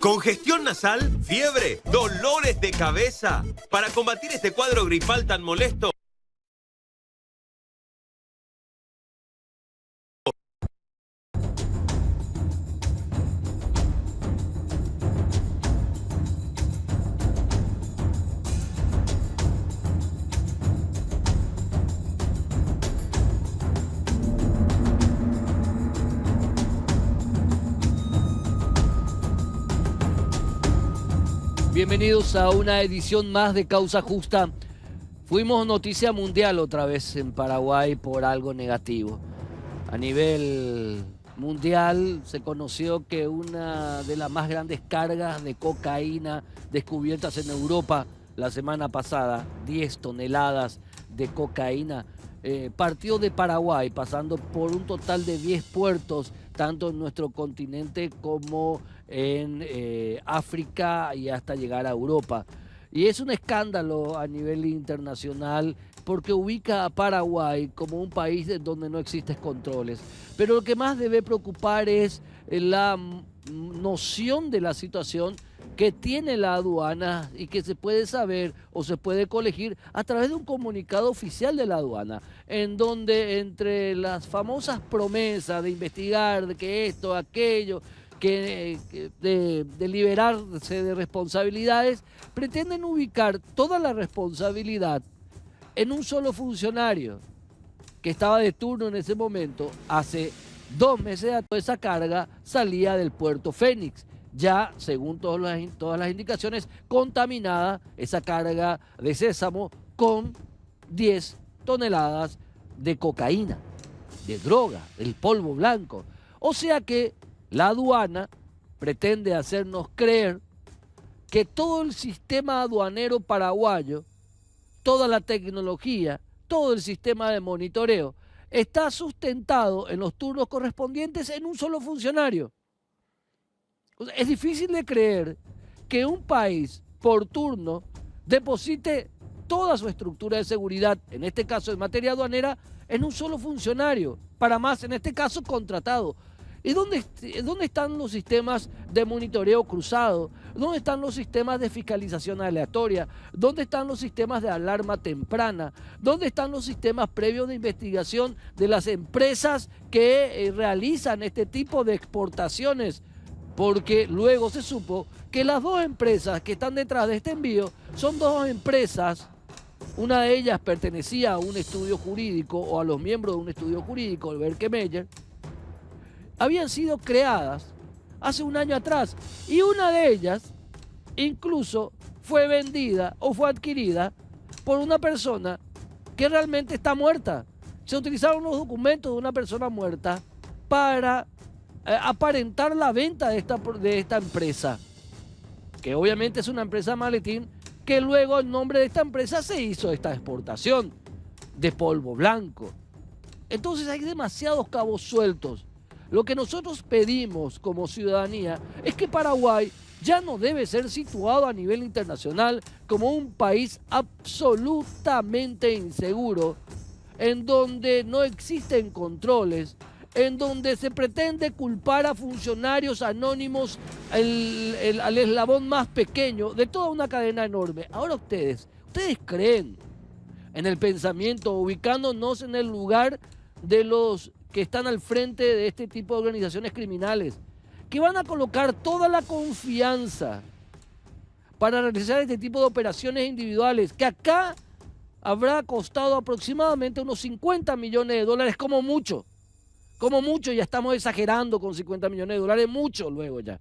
¿Congestión nasal? ¿Fiebre? ¿Dolores de cabeza? Para combatir este cuadro gripal tan molesto, bienvenidos a una edición más de Causa Justa. Fuimos noticia mundial otra vez en Paraguay por algo negativo. A nivel mundial se conoció que una de las más grandes cargas de cocaína descubiertas en Europa la semana pasada, 10 toneladas de cocaína, partió de Paraguay, pasando por un total de 10 puertos, tanto en nuestro continente como en África y hasta llegar a Europa. Y es un escándalo a nivel internacional porque ubica a Paraguay como un país donde no existen controles. Pero lo que más debe preocupar es la noción de la situación que tiene la aduana y que se puede saber o se puede colegir a través de un comunicado oficial de la aduana, en donde entre las famosas promesas de investigar, de que esto, aquello, de liberarse de responsabilidades, pretenden ubicar toda la responsabilidad en un solo funcionario que estaba de turno en ese momento. Hace 2 meses a toda esa carga salía del puerto Fénix, ya según todas las indicaciones contaminada esa carga de sésamo con 10 toneladas de cocaína, de droga, del polvo blanco. O sea que la aduana pretende hacernos creer que todo el sistema aduanero paraguayo, toda la tecnología, todo el sistema de monitoreo está sustentado en los turnos correspondientes en un solo funcionario. Es difícil de creer que un país por turno deposite toda su estructura de seguridad, en este caso en materia aduanera, en un solo funcionario, para más en este caso contratado. ¿Y dónde están los sistemas de monitoreo cruzado? ¿Dónde están los sistemas de fiscalización aleatoria? ¿Dónde están los sistemas de alarma temprana? ¿Dónde están los sistemas previos de investigación de las empresas que realizan este tipo de exportaciones? Porque luego se supo que las 2 empresas que están detrás de este envío son 2 empresas. Una de ellas pertenecía a un estudio jurídico o a los miembros de un estudio jurídico, el Berke Meyer. Habían sido creadas hace un año atrás y una de ellas incluso fue vendida o fue adquirida por una persona que realmente está muerta. Se utilizaron los documentos de una persona muerta para aparentar la venta de esta empresa, que obviamente es una empresa maletín, que luego en nombre de esta empresa se hizo esta exportación de polvo blanco. Entonces hay demasiados cabos sueltos. Lo que nosotros pedimos como ciudadanía es que Paraguay ya no debe ser situado a nivel internacional como un país absolutamente inseguro, en donde no existen controles, en donde se pretende culpar a funcionarios anónimos al eslabón más pequeño de toda una cadena enorme. Ahora ustedes creen en el pensamiento, ubicándonos en el lugar de los que están al frente de este tipo de organizaciones criminales, que van a colocar toda la confianza para realizar este tipo de operaciones individuales, que acá habrá costado aproximadamente unos 50 millones de dólares como mucho, ya estamos exagerando con 50 millones de dólares, mucho luego ya.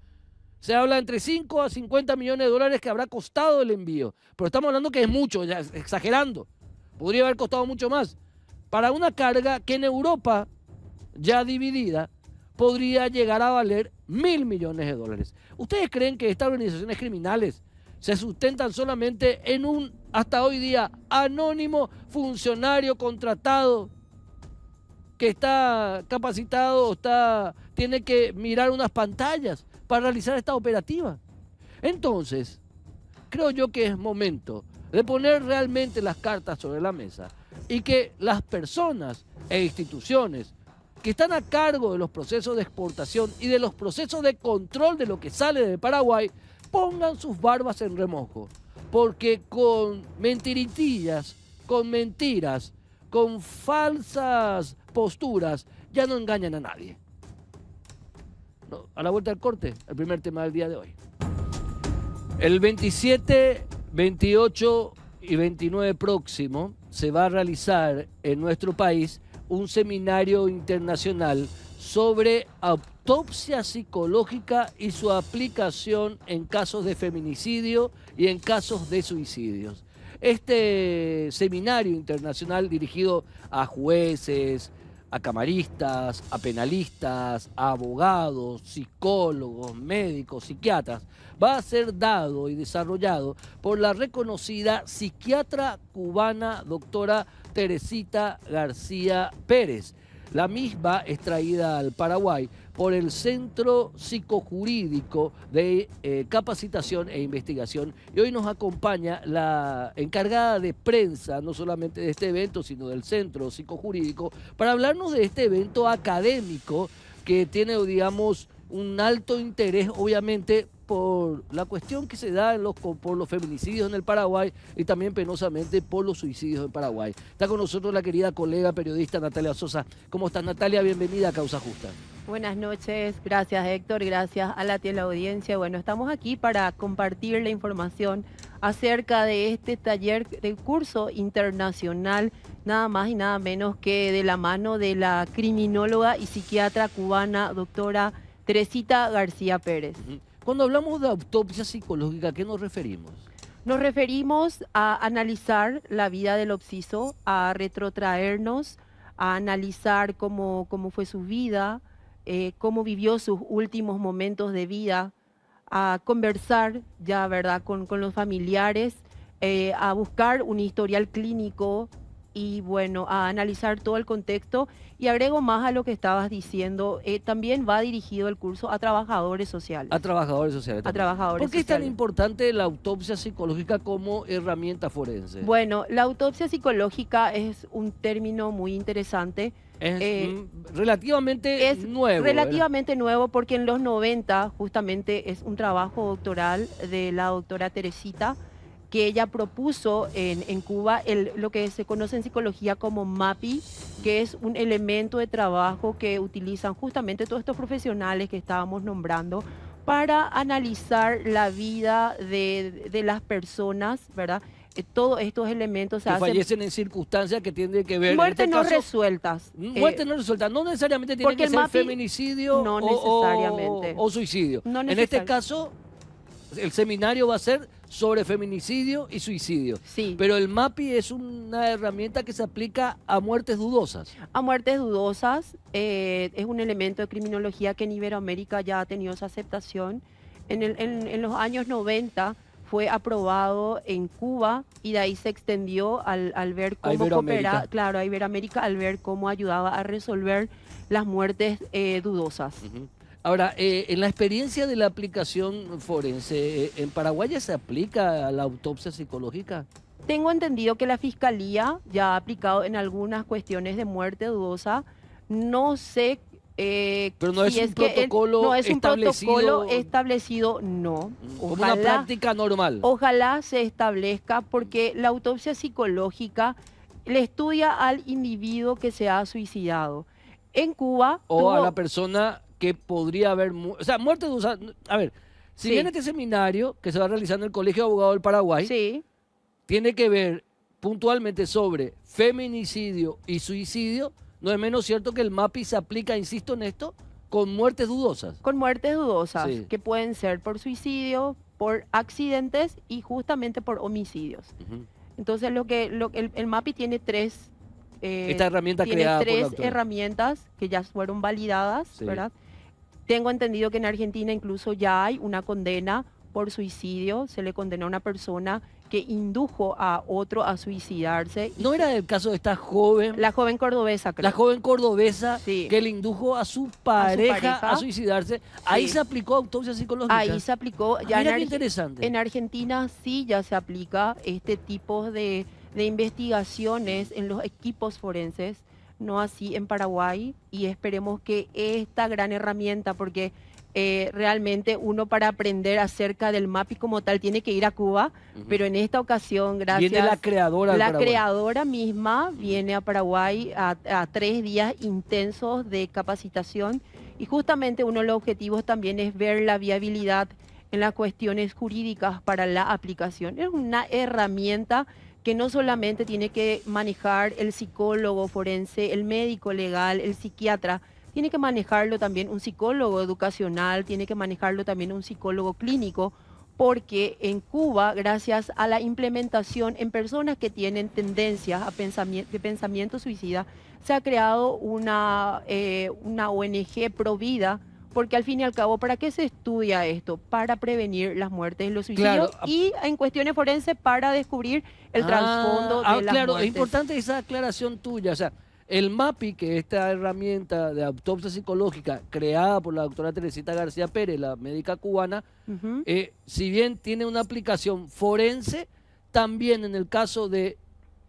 Se habla entre 5 a 50 millones de dólares que habrá costado el envío, pero estamos hablando que es mucho, ya exagerando. Podría haber costado mucho más para una carga que en Europa, ya dividida, podría llegar a valer 1.000 millones de dólares. ¿Ustedes creen que estas organizaciones criminales se sustentan solamente en un, hasta hoy día, anónimo funcionario contratado que está capacitado o tiene que mirar unas pantallas para realizar esta operativa? Entonces, creo yo que es momento de poner realmente las cartas sobre la mesa y que las personas e instituciones que están a cargo de los procesos de exportación y de los procesos de control de lo que sale de Paraguay, pongan sus barbas en remojo. Porque con mentiritillas, con mentiras, con falsas posturas, ya no engañan a nadie. No, a la vuelta del corte, el primer tema del día de hoy. El 27, 28 y 29 próximo se va a realizar en nuestro país un seminario internacional sobre autopsia psicológica y su aplicación en casos de feminicidio y en casos de suicidios. Este seminario internacional dirigido a jueces, a camaristas, a penalistas, a abogados, psicólogos, médicos, psiquiatras, va a ser dado y desarrollado por la reconocida psiquiatra cubana doctora Teresita García Pérez. La misma es traída al Paraguay por el Centro Psicojurídico de Capacitación e Investigación. Y hoy nos acompaña la encargada de prensa, no solamente de este evento, sino del Centro Psicojurídico, para hablarnos de este evento académico que tiene, digamos, un alto interés, obviamente, por la cuestión que se da por los feminicidios en el Paraguay y también penosamente por los suicidios en Paraguay. Está con nosotros la querida colega periodista Natalia Sosa. ¿Cómo estás, Natalia? Bienvenida a Causa Justa. Buenas noches, gracias Héctor, gracias a la teleaudiencia. Bueno, estamos aquí para compartir la información acerca de este taller de curso internacional, nada más y nada menos que de la mano de la criminóloga y psiquiatra cubana doctora Teresita García Pérez. Cuando hablamos de autopsia psicológica, ¿a qué nos referimos? Nos referimos a analizar la vida del occiso, a retrotraernos, a analizar cómo fue su vida, cómo vivió sus últimos momentos de vida, a conversar ya, ¿verdad?, con los familiares, a buscar un historial clínico y, bueno, a analizar todo el contexto. Y agrego más a lo que estabas diciendo, también va dirigido el curso a trabajadores sociales. A trabajadores sociales también. A trabajadores ¿Por qué sociales. es tan importante la autopsia psicológica como herramienta forense? Bueno, la autopsia psicológica es un término muy interesante. Es relativamente nuevo. Relativamente nuevo porque en los 90 justamente es un trabajo doctoral de la doctora Teresita que ella propuso en Cuba lo que se conoce en psicología como MAPI, que es un elemento de trabajo que utilizan justamente todos estos profesionales que estábamos nombrando para analizar la vida de las personas, ¿verdad? Todos estos elementos se que hacen... fallecen en circunstancias que tienen que ver... Muertes en este no caso, resueltas. Muertes no resueltas. No necesariamente tiene que ser MAPI, feminicidio no necesariamente. o suicidio. No en este caso, el seminario va a ser sobre feminicidio y suicidio. Sí. Pero el MAPI es una herramienta que se aplica a muertes dudosas. A muertes dudosas. Es un elemento de criminología que en Iberoamérica ya ha tenido esa aceptación. En los años 90 fue aprobado en Cuba y de ahí se extendió al ver cómo cooperaba, claro, a Iberoamérica, al ver cómo ayudaba a resolver las muertes dudosas. Ahora, en la experiencia de la aplicación forense, ¿en Paraguay ya se aplica la autopsia psicológica? Tengo entendido que la Fiscalía ya ha aplicado en algunas cuestiones de muerte dudosa. No sé... pero no si es un protocolo no es un establecido, protocolo establecido, no. Como una práctica normal. Ojalá se establezca porque la autopsia psicológica le estudia al individuo que se ha suicidado. En Cuba... O a la persona que podría haber... O sea, muerte dudosa... A ver, si bien este seminario que se va a realizar en el Colegio de Abogados del Paraguay... Sí. Tiene que ver puntualmente sobre feminicidio y suicidio, no es menos cierto que el MAPI se aplica, insisto en esto, con muertes dudosas. Con muertes dudosas, sí, que pueden ser por suicidio, por accidentes y justamente por homicidios. Entonces el MAPI tiene esta herramienta creada por la autora. Herramientas que ya fueron validadas, sí, ¿verdad? Tengo entendido que en Argentina incluso ya hay una condena por suicidio, se le condenó a una persona que indujo a otro a suicidarse. ¿No era el caso de esta joven? La joven cordobesa, creo. La joven cordobesa, sí, que le indujo a su pareja a suicidarse. Ahí se aplicó autopsia psicológica. Ahí se aplicó. Ya mira qué interesante. En Argentina sí ya se aplica este tipo de investigaciones en los equipos forenses. no así en Paraguay, y esperemos que esta gran herramienta, porque realmente uno para aprender acerca del MAPI como tal tiene que ir a Cuba, pero en esta ocasión, gracias Viene la creadora del la Paraguay. creadora misma viene a Paraguay a 3 días intensos de capacitación, y justamente uno de los objetivos también es ver la viabilidad en las cuestiones jurídicas para la aplicación. Es una herramienta que no solamente tiene que manejar el psicólogo forense, el médico legal, el psiquiatra, tiene que manejarlo también un psicólogo educacional, tiene que manejarlo también un psicólogo clínico, porque en Cuba, gracias a la implementación en personas que tienen tendencias a de pensamiento suicida, se ha creado una ONG pro vida, porque al fin y al cabo, ¿para qué se estudia esto? Para prevenir las muertes y los suicidios, Claro. y en cuestiones forenses para descubrir el trasfondo de las claro, es muertes. importante esa aclaración tuya. O sea, el MAPI, que es esta herramienta de autopsia psicológica creada por la doctora Teresita García Pérez, la médica cubana, Ujú. si bien tiene una aplicación forense, también en el caso de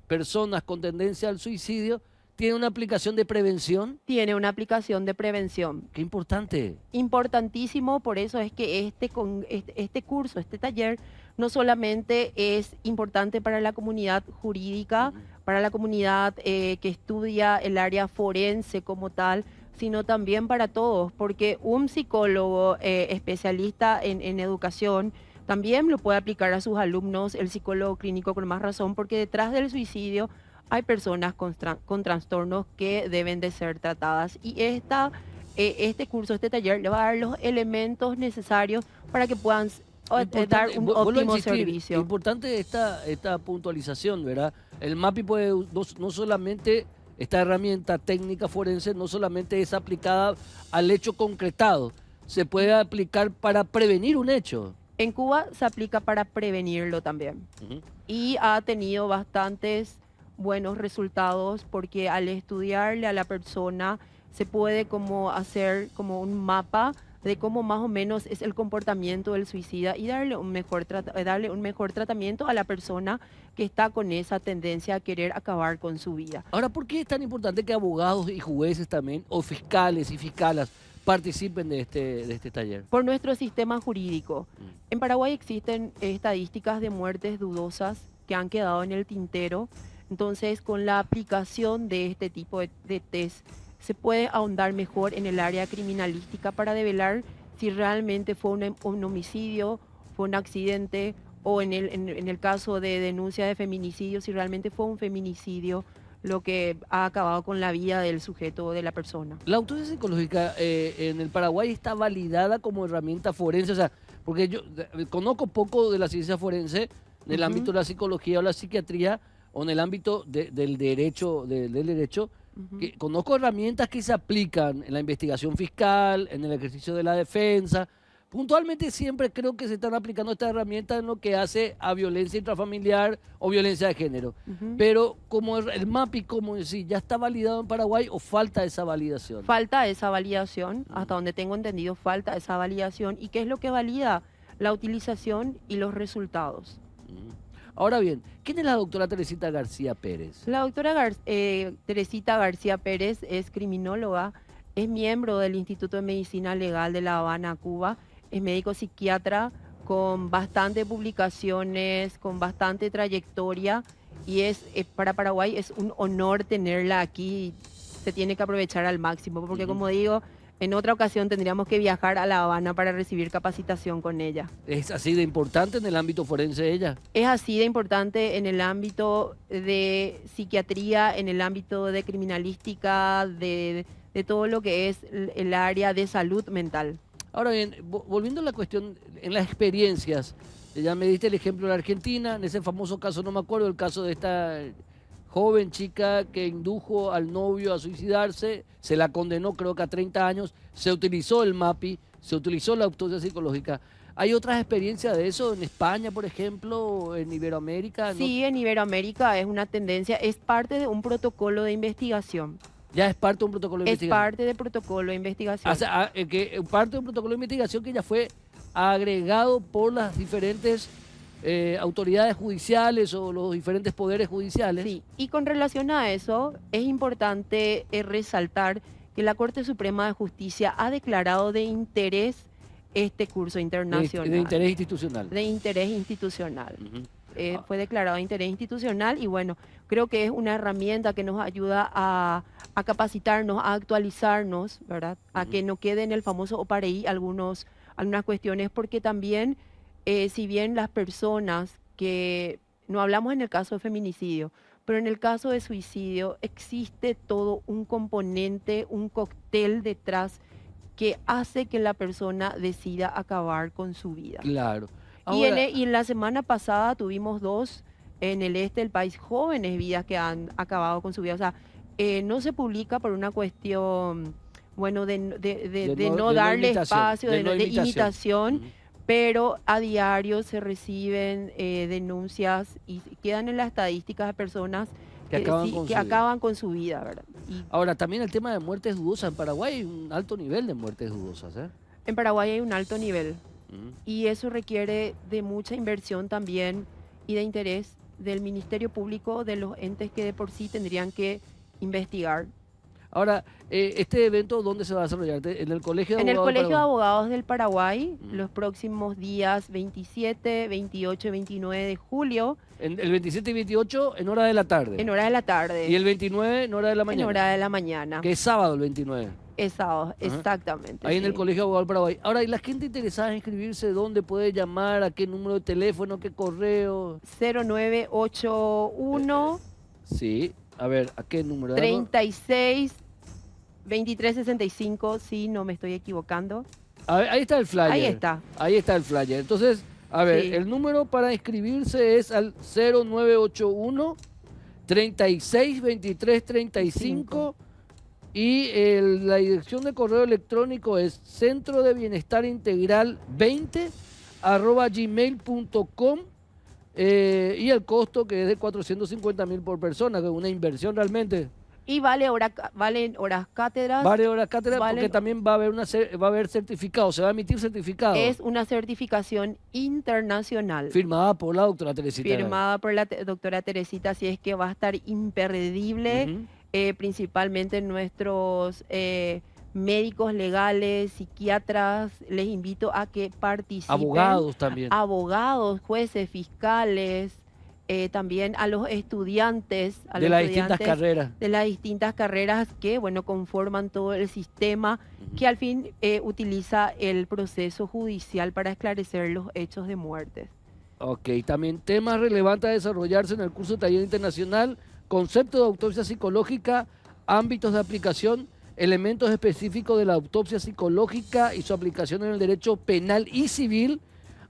personas con tendencia al suicidio, tiene una aplicación de prevención. Tiene una aplicación de prevención. Qué importante. Importantísimo, por eso es que este curso, este taller, no solamente es importante para la comunidad jurídica, para la comunidad que estudia el área forense como tal, sino también para todos, porque un psicólogo especialista en educación también lo puede aplicar a sus alumnos, el psicólogo clínico con más razón, porque detrás del suicidio hay personas con trastornos que deben de ser tratadas, y este curso, este taller, le va a dar los elementos necesarios para que puedan dar un Vuelvo a óptimo insistir, servicio. Importante esta puntualización, ¿verdad? El MAPI puede, no solamente esta herramienta técnica forense, no solamente es aplicada al hecho concretado, se puede aplicar para prevenir un hecho. En Cuba se aplica para prevenirlo también, y ha tenido bastantes buenos resultados, porque al estudiarle a la persona se puede como hacer como un mapa de cómo más o menos es el comportamiento del suicida, y darle un mejor tratamiento a la persona que está con esa tendencia a querer acabar con su vida. Ahora, ¿por qué es tan importante que abogados y jueces también, o fiscales y fiscalas, participen de este taller? Por nuestro sistema jurídico. En Paraguay existen estadísticas de muertes dudosas que han quedado en el tintero. Entonces, con la aplicación de este tipo de test, se puede ahondar mejor en el área criminalística para develar si realmente fue un homicidio, fue un accidente, o en el caso de denuncia de feminicidio, si realmente fue un feminicidio lo que ha acabado con la vida del sujeto o de la persona. La autopsia psicológica en el Paraguay está validada como herramienta forense, o sea, porque yo conozco poco de la ciencia forense en el ámbito de la psicología o la psiquiatría, o en el ámbito del derecho, que conozco herramientas que se aplican en la investigación fiscal, en el ejercicio de la defensa. Puntualmente siempre creo que se están aplicando estas herramientas en lo que hace a violencia intrafamiliar o violencia de género. Pero como el MAPI, como decir, ¿ya está validado en Paraguay o falta esa validación? Falta esa validación, hasta donde tengo entendido, falta esa validación. ¿Y qué es lo que valida? La utilización y los resultados. Ahora bien, ¿quién es la doctora Teresita García Pérez? La doctora Teresita García Pérez es criminóloga, es miembro del Instituto de Medicina Legal de La Habana, Cuba, es médico psiquiatra con bastantes publicaciones, con bastante trayectoria, y para Paraguay es un honor tenerla aquí. Se tiene que aprovechar al máximo, porque como digo, en otra ocasión tendríamos que viajar a La Habana para recibir capacitación con ella. ¿Es así de importante en el ámbito forense ella? Es así de importante en el ámbito de psiquiatría, en el ámbito de criminalística, de todo lo que es el área de salud mental. Ahora bien, volviendo a la cuestión, en las experiencias, ya me diste el ejemplo de la Argentina, en ese famoso caso, no me acuerdo el caso de esta joven chica que indujo al novio a suicidarse, se la condenó creo que a 30 años, se utilizó el MAPI, se utilizó la autopsia psicológica. ¿Hay otras experiencias de eso en España, por ejemplo, en Iberoamérica? Sí, en Iberoamérica es una tendencia, es parte de un protocolo de investigación. Ya es parte de un protocolo de investigación. Es parte del protocolo de investigación. O sea, que parte de un protocolo de investigación que ya fue agregado por las diferentes autoridades judiciales o los diferentes poderes judiciales. Sí, y con relación a eso, es importante resaltar que la Corte Suprema de Justicia ha declarado de interés este curso internacional. De interés institucional. De interés institucional. Ujú. Fue declarado de interés institucional y bueno, creo que es una herramienta que nos ayuda a capacitarnos, a actualizarnos, ¿verdad? A que no quede en el famoso OPAREI algunas cuestiones, porque también, si bien las personas que, no hablamos en el caso de feminicidio, pero en el caso de suicidio existe todo un componente, un cóctel detrás que hace que la persona decida acabar con su vida. Claro. Y Ahora, en la semana pasada tuvimos 2 en el este del país, jóvenes vidas que han acabado con su vida. O sea, no se publica por una cuestión, bueno, de no darle espacio, de imitación, Ujú. pero a diario se reciben denuncias y quedan en las estadísticas de personas Que acaban con que su vida. acaban con su vida, ¿verdad? Y Ahora, también el tema de muertes dudosas. En Paraguay hay un alto nivel de muertes dudosas, ¿eh? en Paraguay hay un alto nivel. Ujú. Y eso requiere de mucha inversión también y de interés del Ministerio Público, de los entes que de por sí tendrían que investigar. Ahora, ¿este evento dónde se va a desarrollar? ¿En el Colegio de En el Abogados del Colegio de Paraguay? Abogados del Paraguay, Mm. los próximos días 27, 28 y 29 de julio, El 27 y 28 en hora de la tarde. en hora de la tarde, Y el 29 en hora de la en mañana. hora de la mañana. Que es sábado el 29. Es sábado, exactamente. Ahí en el sí. Colegio de Abogados del Paraguay. Ahora, ¿y la gente interesada en inscribirse, dónde puede llamar? ¿A qué número de teléfono? ¿Qué correo? 0981 Sí. A ver, ¿a qué número? 36 2365, sí, no me estoy equivocando. A ver, ahí está el flyer. Ahí está. Ahí está el flyer. Entonces, a ver, Sí. el número para inscribirse es al 0981 36 23 35 y la dirección de correo electrónico es centro de bienestar integral 20 @gmail.com y el costo que es de 450.000 por persona, que es una inversión realmente. Y valen horas cátedras. Varias horas cátedra porque Valen- también va a haber certificado, se va a emitir certificado. Es una certificación internacional Firmada por la doctora Teresita. firmada por la doctora Teresita, así es que va a estar imperdible, Ujú. principalmente nuestros médicos legales, psiquiatras, les invito a que participen. Abogados también. Abogados, jueces, fiscales, también a los estudiantes. A de los las distintas estudiantes carreras. de las distintas carreras que, bueno, conforman todo el sistema Ujú. que al fin utiliza el proceso judicial para esclarecer los hechos de muertes. Ok, también temas relevantes a desarrollarse en el curso de taller internacional, concepto de autopsia psicológica, ámbitos de aplicación, elementos específicos de la autopsia psicológica y su aplicación en el derecho penal y civil,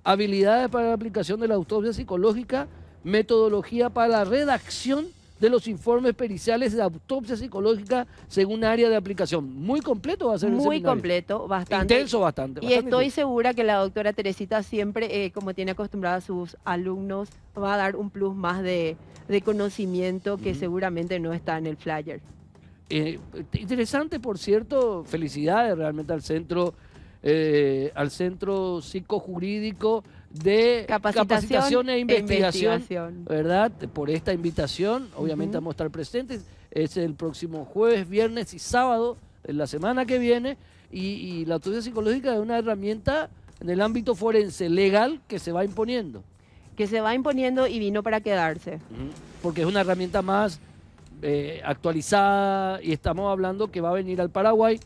habilidades para la aplicación de la autopsia psicológica, metodología para la redacción de los informes periciales de autopsia psicológica según área de aplicación. Muy completo va a ser el Muy seminario. completo, bastante. Intenso bastante. Y bastante estoy intenso. segura que la doctora Teresita siempre, como tiene acostumbrada a sus alumnos, va a dar un plus más de conocimiento que Ujú. seguramente no está en el flyer. Interesante, por cierto, felicidades realmente al centro psicojurídico de capacitación e investigación, ¿verdad? Por esta invitación, obviamente Ujú. vamos a estar presentes, es el próximo jueves, viernes y sábado, en la semana que viene, y la autopsia psicológica es una herramienta en el ámbito forense legal que se va imponiendo. Que se va imponiendo y vino para quedarse. Ujú. Porque es una herramienta más actualizada y estamos hablando que va a venir al Paraguay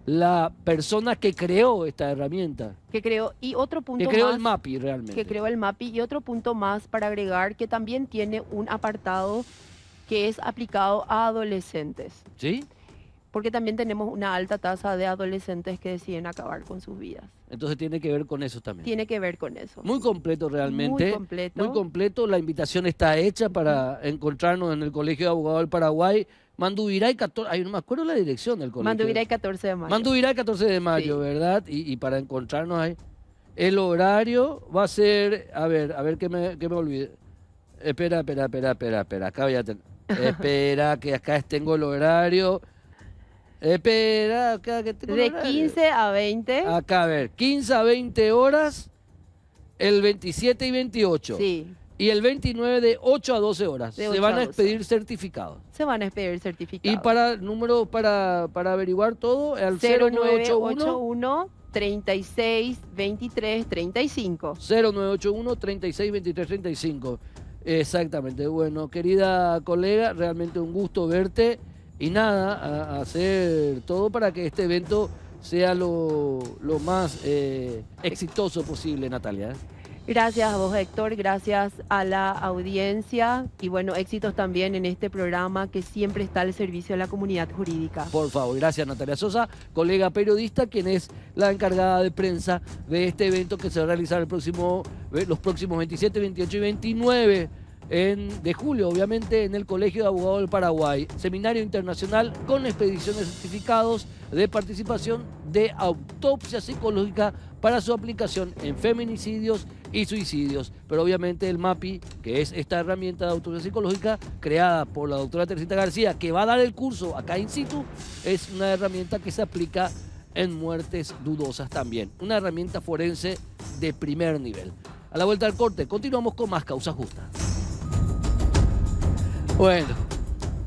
la persona que creó esta herramienta, Que creó, y otro punto que creó más, el MAPI realmente. que creó el MAPI, y otro punto más para agregar, que también tiene un apartado que es aplicado a adolescentes, ¿Sí? porque también tenemos una alta tasa de adolescentes que deciden acabar con sus vidas. Entonces tiene que ver con eso también. Tiene que ver con eso. Muy completo realmente. Muy completo. Muy completo. La invitación está hecha para encontrarnos en el Colegio de Abogados del Paraguay. Manduviray 14, ay, no me acuerdo la dirección del colegio. Manduviray 14 de mayo. Manduviray 14 de mayo, Sí. ¿verdad? Y para encontrarnos ahí. El horario va a ser, a ver que me olvide. Espera. Acá voy a tener. Espera, que acá tengo el horario. Espera, acá que tengo el De horario. 15 a 20. Acá, a ver, 15 a 20 horas el 27 y 28. Sí, Y el 29 de 8 a 12 horas. De Se 8 van a a 12. expedir certificados. se van a expedir certificados. Y para número para averiguar todo, al 0981 0981 36 23 35. 0981 36 23 35. Exactamente. Bueno, querida colega, realmente un gusto verte. Y nada, a hacer todo para que este evento sea lo más exitoso posible, Natalia. Gracias a vos, Héctor, gracias a la audiencia y bueno, éxitos también en este programa que siempre está al servicio de la comunidad jurídica. Por favor, gracias Natalia Sosa, colega periodista, quien es la encargada de prensa de este evento que se va a realizar los próximos 27, 28 y 29 de julio, obviamente en el Colegio de Abogados del Paraguay. Seminario internacional con expediciones de certificados de participación de autopsia psicológica para su aplicación en feminicidios y suicidios. Pero obviamente el MAPI, que es esta herramienta de autopsia psicológica creada por la doctora Teresita García, que va a dar el curso acá in situ, es una herramienta que se aplica en muertes dudosas también. Una herramienta forense de primer nivel. A la vuelta del corte, continuamos con más Causa Justa. Bueno,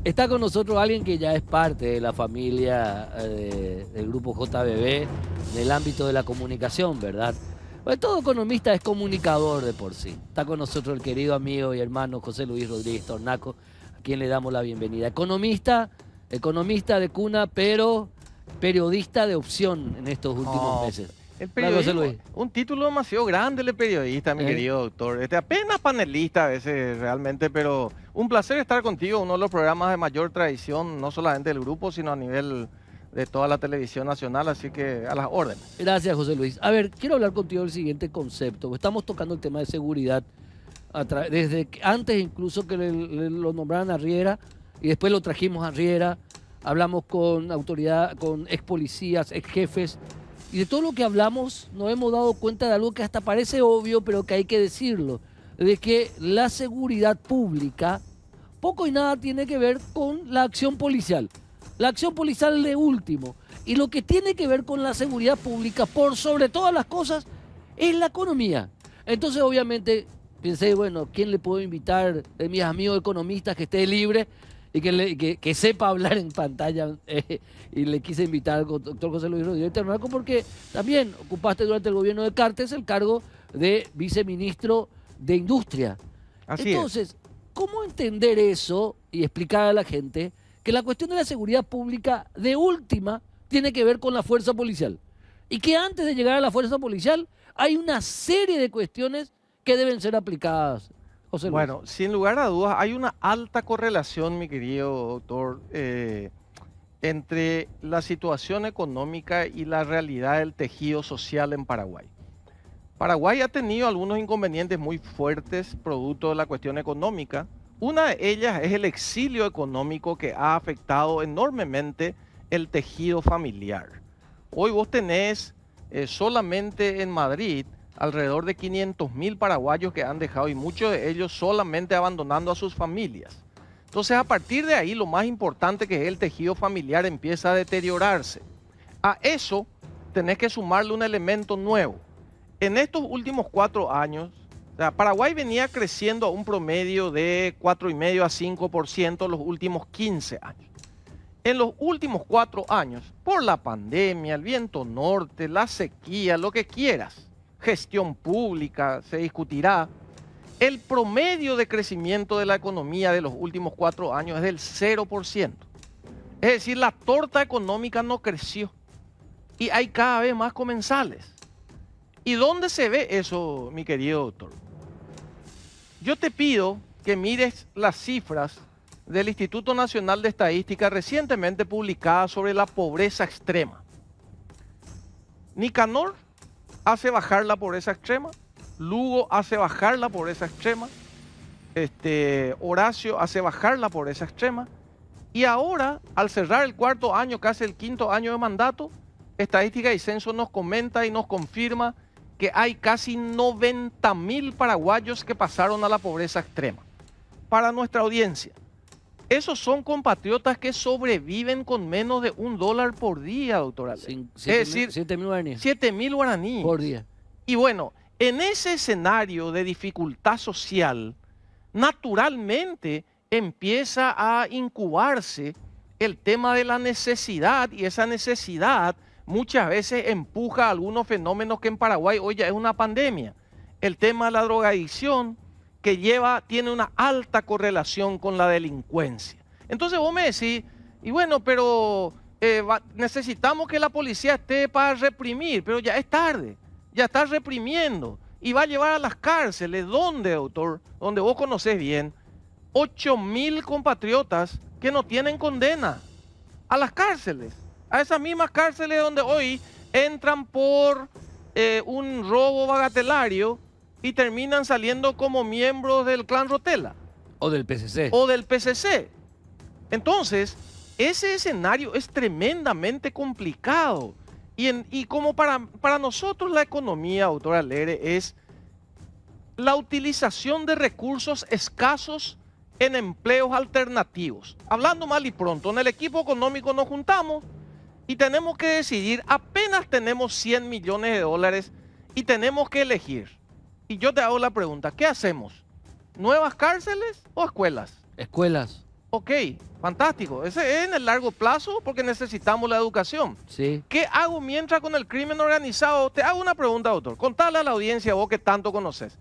está con nosotros alguien que ya es parte de la familia del grupo JBB en el ámbito de la comunicación, ¿verdad? Bueno, todo economista es comunicador de por sí. Está con nosotros el querido amigo y hermano José Luis Rodríguez Tornaco, a quien le damos la bienvenida. Economista de cuna, pero periodista de opción en estos últimos meses. El Hola, José periodismo, Luis. un título demasiado grande el periodista, mi querido doctor. Apenas panelista a veces realmente, pero un placer estar contigo, uno de los programas de mayor tradición, no solamente del grupo, sino a nivel de toda la televisión nacional, así que a las órdenes. Gracias, José Luis. A ver, quiero hablar contigo del siguiente concepto. Estamos tocando el tema de seguridad desde antes incluso que lo nombraran a Riera y después lo trajimos a Riera. Hablamos con autoridad, con ex policías, ex jefes. Y de todo lo que hablamos nos hemos dado cuenta de algo que hasta parece obvio, pero que hay que decirlo. De que la seguridad pública poco y nada tiene que ver con la acción policial. La acción policial de último. Y lo que tiene que ver con la seguridad pública, por sobre todas las cosas, es la economía. Entonces, obviamente, pensé, bueno, ¿quién le puedo invitar de mis amigos economistas que esté libre y que sepa hablar en pantalla? Y le quise invitar al doctor José Luis Rodríguez Tornaco porque también ocupaste durante el gobierno de Cartes el cargo de viceministro de Industria. Así Entonces, ¿cómo entender eso y explicar a la gente que la cuestión de la seguridad pública de última tiene que ver con la fuerza policial? Y que antes de llegar a la fuerza policial hay una serie de cuestiones que deben ser aplicadas. José Luis. Bueno, sin lugar a dudas, hay una alta correlación, mi querido doctor, entre la situación económica y la realidad del tejido social en Paraguay. Paraguay ha tenido algunos inconvenientes muy fuertes producto de la cuestión económica. Una de ellas es el exilio económico que ha afectado enormemente el tejido familiar. Hoy vos tenés solamente en Madrid alrededor de 500.000 paraguayos que han dejado y muchos de ellos solamente abandonando a sus familias. Entonces, a partir de ahí, lo más importante que es el tejido familiar empieza a deteriorarse. A eso tenés que sumarle un elemento nuevo. En estos últimos 4 años, o sea, Paraguay venía creciendo a un promedio de 4,5 a 5% los últimos 15 años. En los últimos 4 años, por la pandemia, el viento norte, la sequía, lo que quieras, gestión pública, se discutirá, el promedio de crecimiento de la economía de los últimos 4 años es del 0%. Es decir, la torta económica no creció y hay cada vez más comensales. ¿Y dónde se ve eso, mi querido doctor? Yo te pido que mires las cifras del Instituto Nacional de Estadística recientemente publicadas sobre la pobreza extrema. Nicanor hace bajar la pobreza extrema, Lugo hace bajar la pobreza extrema, Horacio hace bajar la pobreza extrema, y ahora, al cerrar el 4º año, casi el 5º año de mandato, Estadística y Censo nos comenta y nos confirma que hay casi 90.000 paraguayos que pasaron a la pobreza extrema. Para nuestra audiencia, esos son compatriotas que sobreviven con menos de $1 por día, doctora. Es decir, 7.000 guaraníes. 7.000 guaraníes. Por día. Y bueno, En ese escenario de dificultad social, naturalmente empieza a incubarse el tema de la necesidad, y esa necesidad muchas veces empuja algunos fenómenos que en Paraguay hoy ya es una pandemia. El tema de la drogadicción, que tiene una alta correlación con la delincuencia. Entonces vos me decís, y bueno, pero necesitamos que la policía esté para reprimir, pero ya es tarde, ya está reprimiendo y va a llevar a las cárceles. ¿Dónde, doctor? Donde vos conocés bien, 8.000 compatriotas que no tienen condena, a las cárceles, a esas mismas cárceles donde hoy entran por un robo bagatelario y terminan saliendo como miembros del clan Rotela. O del PCC. O del PCC. Entonces, ese escenario es tremendamente complicado. Y como para nosotros la economía, doctora Alegre, es la utilización de recursos escasos en empleos alternativos. Hablando mal y pronto, en el equipo económico nos juntamos y tenemos que decidir, apenas tenemos 100 millones de dólares y tenemos que elegir. Y yo te hago la pregunta, ¿qué hacemos? ¿Nuevas cárceles o escuelas? Escuelas. Ok, fantástico. Ese es en el largo plazo porque necesitamos la educación. Sí. ¿Qué hago mientras con el crimen organizado? Te hago una pregunta, doctor. Contale a la audiencia, vos que tanto conoces.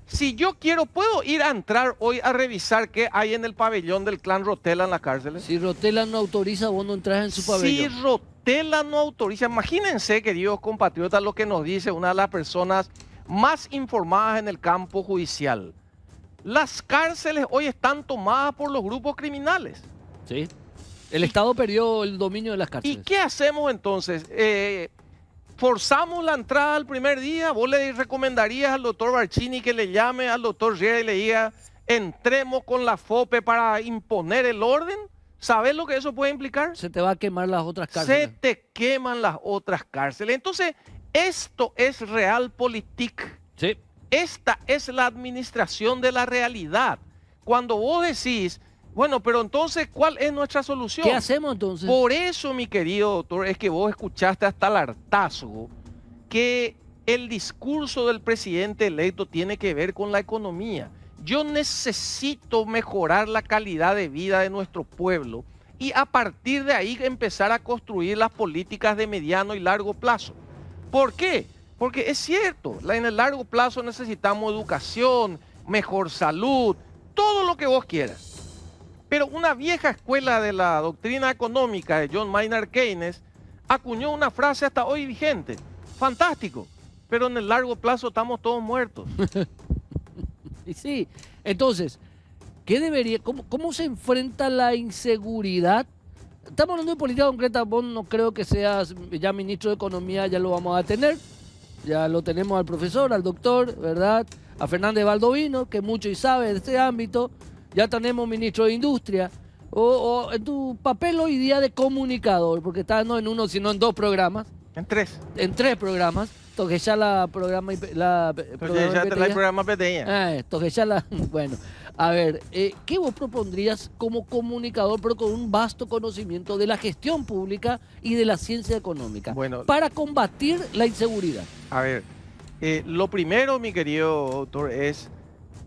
Si yo quiero, ¿puedo ir a entrar hoy a revisar qué hay en el pabellón del clan Rotela en las cárceles? Si Rotela no autoriza, vos no entras en su pabellón. Si Rotela no autoriza, imagínense, queridos compatriotas, lo que nos dice una de las personas más informadas en el campo judicial. Las cárceles hoy están tomadas por los grupos criminales. Sí. El Estado perdió el dominio de las cárceles. ¿Y qué hacemos entonces? ¿Forzamos la entrada el primer día? ¿Vos le recomendarías al doctor Barcini que le llame al doctor Riera y le diga, entremos con la FOPE para imponer el orden? ¿Sabes lo que eso puede implicar? Se te va a quemar las otras cárceles. Se te queman las otras cárceles. Entonces, esto es realpolitik. Sí. Esta es la administración de la realidad. Cuando vos decís, bueno, pero entonces, ¿cuál es nuestra solución? ¿Qué hacemos entonces? Por eso, mi querido doctor, es que vos escuchaste hasta el hartazgo que el discurso del presidente electo tiene que ver con la economía. Yo necesito mejorar la calidad de vida de nuestro pueblo y a partir de ahí empezar a construir las políticas de mediano y largo plazo. ¿Por qué? Porque es cierto, en el largo plazo necesitamos educación, mejor salud, todo lo que vos quieras. Pero una vieja escuela de la doctrina económica de John Maynard Keynes acuñó una frase hasta hoy vigente. Fantástico, pero en el largo plazo estamos todos muertos. Y sí, entonces, cómo se enfrenta la inseguridad? Estamos hablando de política concreta, vos no creo que seas ya ministro de Economía, ya lo vamos a tener. Ya lo tenemos al profesor, al doctor, ¿verdad? A Fernández Baldovino, que mucho y sabe de este ámbito. Ya tenemos ministro de Industria. O en tu papel hoy día de comunicador, porque estás no en uno, sino en dos programas. En tres. En tres programas. Toque ya la programa... programa pequeña. Toque ya la... Bueno, a ver, ¿qué vos propondrías como comunicador, pero con un vasto conocimiento de la gestión pública y de la ciencia económica, para combatir la inseguridad? A ver, lo primero, mi querido doctor, es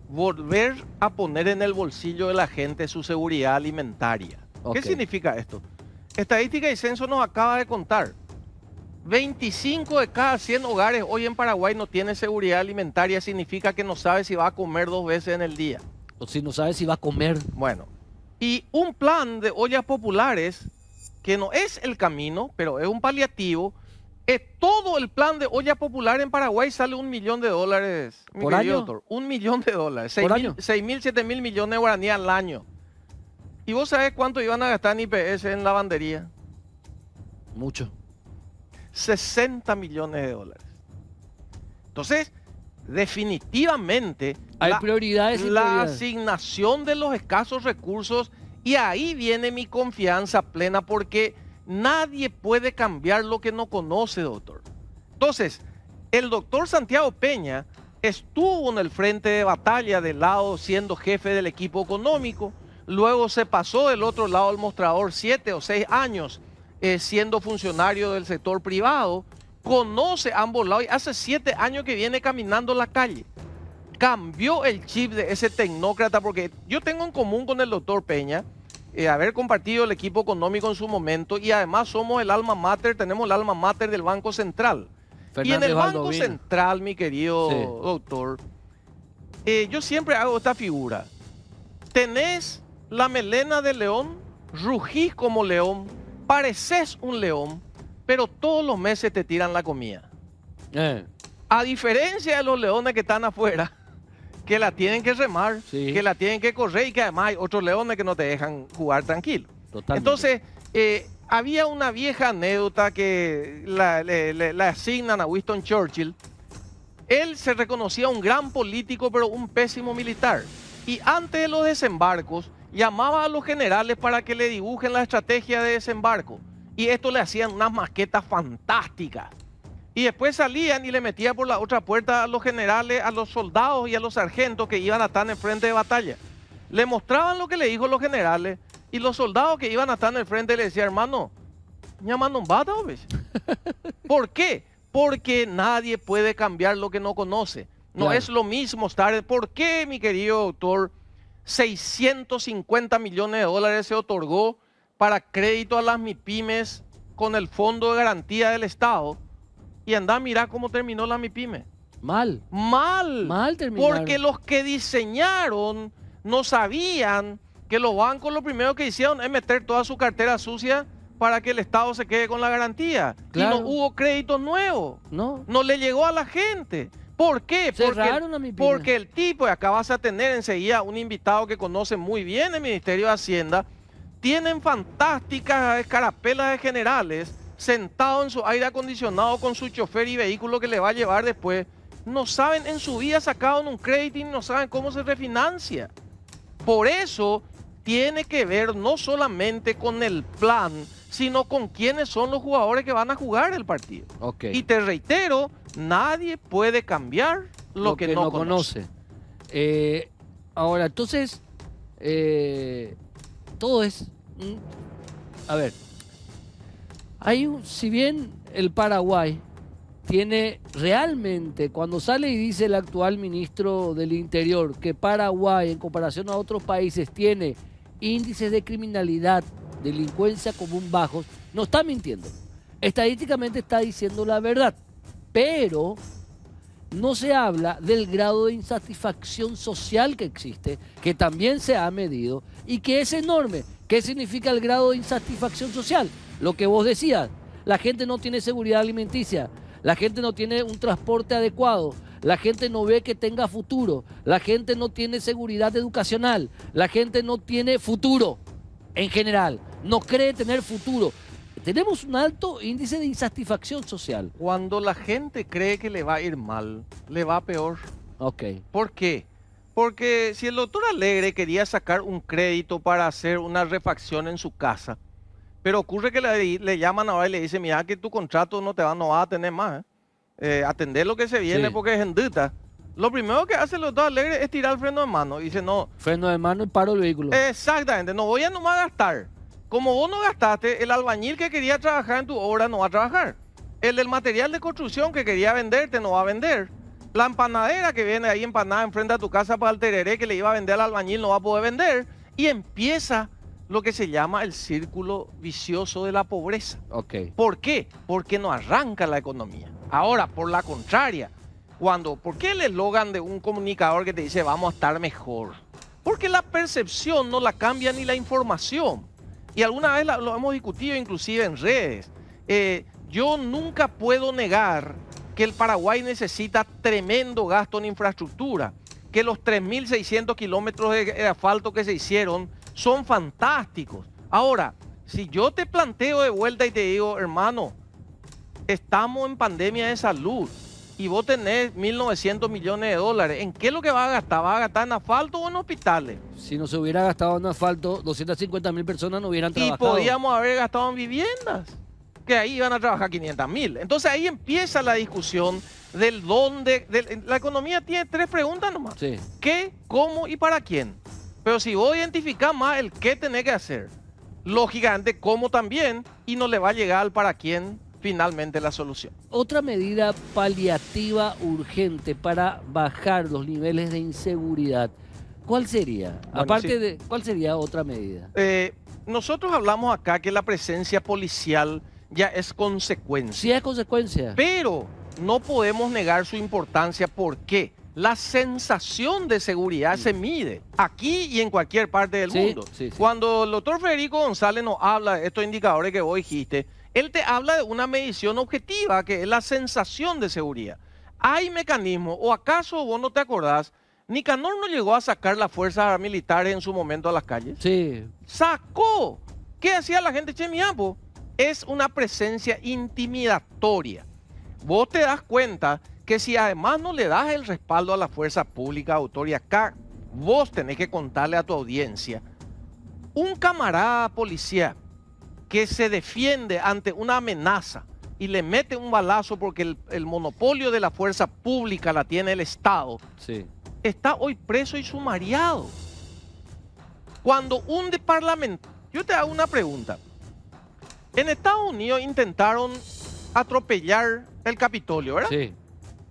volver a poner en el bolsillo de la gente su seguridad alimentaria. Okay. ¿Qué significa esto? Estadística y Censo nos acaba de contar. 25 de cada 100 hogares hoy en Paraguay no tienen seguridad alimentaria, significa que no sabe si va a comer 2 veces en el día. O si no sabe si va a comer. Bueno, y un plan de ollas populares, que no es el camino, pero es un paliativo, todo el plan de olla popular en Paraguay sale $1 millón. ¿Por año? Doctor, $1 millón. ¿Por año? 6.000, 7.000 millones de guaraníes al año. ¿Y vos sabés cuánto iban a gastar en IPS en lavandería? Mucho. $60 millones. Entonces, definitivamente hay prioridades y la prioridades. Asignación de los escasos recursos, y ahí viene mi confianza plena, porque nadie puede cambiar lo que no conoce, doctor. Entonces, el doctor Santiago Peña estuvo en el frente de batalla del lado siendo jefe del equipo económico, luego se pasó del otro lado del mostrador 7 o 6 años siendo funcionario del sector privado, conoce ambos lados y hace 7 años que viene caminando la calle. Cambió el chip de ese tecnócrata, porque yo tengo en común con el doctor Peña haber compartido el equipo económico en su momento, y además somos el alma mater, tenemos el alma mater del Banco Central. Y en el Banco Central, mi querido doctor, yo siempre hago esta figura. Tenés la melena de león, rugís como león, pareces un león, pero todos los meses te tiran la comida. A diferencia de los leones que están afuera, que la tienen que remar, que la tienen que correr, y que además hay otros leones que no te dejan jugar tranquilo. Totalmente. Entonces, había una vieja anécdota que le asignan a Winston Churchill. Él se reconocía un gran político, pero un pésimo militar. Y antes de los desembarcos, llamaba a los generales para que le dibujen la estrategia de desembarco. Y esto le hacían unas maquetas fantásticas. Y después salían y le metían por la otra puerta a los generales, a los soldados y a los sargentos que iban a estar en el frente de batalla. Le mostraban lo que le dijo los generales, y los soldados que iban a estar en el frente le decían, hermano, no bata, ¿ves? ¿Por qué? Porque nadie puede cambiar lo que no conoce. No es lo mismo estar... ¿Por qué, mi querido doctor, 650 millones de dólares se otorgó para crédito a las MIPYMES con el Fondo de Garantía del Estado? Y anda a mirar cómo terminó la MIPYME. Mal terminaron. Porque los que diseñaron no sabían que los bancos lo primero que hicieron es meter toda su cartera sucia para que el Estado se quede con la garantía. Claro. Y no hubo créditos nuevos. No le llegó a la gente. ¿Por qué? Porque el tipo, y acá vas a tener enseguida un invitado que conoce muy bien el Ministerio de Hacienda, tienen fantásticas escarapelas de generales sentados en su aire acondicionado con su chofer y vehículo que le va a llevar después. No saben, en su vida sacaron un crédito y no saben cómo se refinancia. Por eso tiene que ver no solamente con el plan, sino con quiénes son los jugadores que van a jugar el partido. Y te reitero, nadie puede cambiar lo que no conoce. Ahora, entonces, todo es... A ver, si bien el Paraguay tiene realmente, cuando sale y dice el actual ministro del Interior que Paraguay, en comparación a otros países, tiene índices de criminalidad, delincuencia común bajos, no está mintiendo. Estadísticamente está diciendo la verdad, pero no se habla del grado de insatisfacción social que existe, que también se ha medido y que es enorme. ¿Qué significa el grado de insatisfacción social? Lo que vos decías, la gente no tiene seguridad alimenticia, la gente no tiene un transporte adecuado, la gente no ve que tenga futuro, la gente no tiene seguridad educacional, la gente no tiene futuro en general, no cree tener futuro. Tenemos un alto índice de insatisfacción social. Cuando la gente cree que le va a ir mal, le va peor. ¿Por qué? Porque si el doctor Alegre quería sacar un crédito para hacer una refacción en su casa, pero ocurre que le llaman ahora y le dicen, mira que tu contrato no va a tener más. Atender lo que se viene porque es endeuda. Lo primero que hace el doctor Alegre es tirar el freno de mano. Y dice, no. Freno de mano y paro el vehículo. Exactamente, no voy a nomás gastar. Como vos no gastaste, el albañil que quería trabajar en tu obra no va a trabajar. El del material de construcción que quería venderte no va a vender. La empanadera que viene ahí empanada enfrente a tu casa para el tereré que le iba a vender al albañil no va a poder vender. Y empieza lo que se llama el círculo vicioso de la pobreza. ¿Por qué? Porque no arranca la economía. Ahora, por la contraria, ¿por qué el eslogan de un comunicador que te dice vamos a estar mejor? Porque la percepción no la cambia ni la información. Y alguna vez lo hemos discutido inclusive en redes. Yo nunca puedo negar que el Paraguay necesita tremendo gasto en infraestructura, que los 3.600 kilómetros de asfalto que se hicieron son fantásticos. Ahora, si yo te planteo de vuelta y te digo, hermano, estamos en pandemia de salud y vos tenés 1.900 millones de dólares, ¿en qué es lo que vas a gastar? ¿Vas a gastar en asfalto o en hospitales? Si no se hubiera gastado en asfalto, 250.000 personas no hubieran trabajado. Y podíamos haber gastado en viviendas, que ahí iban a trabajar 500.000. Entonces ahí empieza la discusión del dónde. La economía tiene 3 preguntas nomás. ¿Qué, cómo y para quién? Pero si vos identificás más el qué tenés que hacer, lógicamente cómo también, y no le va a llegar al para quién finalmente la solución. Otra medida paliativa urgente para bajar los niveles de inseguridad, ¿cuál sería? Bueno, Aparte sí. de, ¿cuál sería otra medida? Nosotros hablamos acá que la presencia policial ya es consecuencia. Si es consecuencia. Pero no podemos negar su importancia porque la sensación de seguridad se mide aquí y en cualquier parte del Sí, mundo. sí, sí. Cuando el doctor Federico González nos habla de estos indicadores que vos dijiste, él te habla de una medición objetiva que es la sensación de seguridad. Hay mecanismos, o acaso vos no te acordás, Nicanor no llegó a sacar las fuerzas militares en su momento a las calles. Sí, Sacó. ¿Qué hacía la gente Chemiapo? Es una presencia intimidatoria. Vos te das cuenta que si además no le das el respaldo a la fuerza pública, autoridad, acá vos tenés que contarle a tu audiencia. Un camarada policía que se defiende ante una amenaza y le mete un balazo porque el monopolio de la fuerza pública la tiene el Estado, sí. está hoy preso y sumariado. Cuando un parlamentario, yo te hago una pregunta. En Estados Unidos intentaron atropellar el Capitolio, ¿verdad? Sí,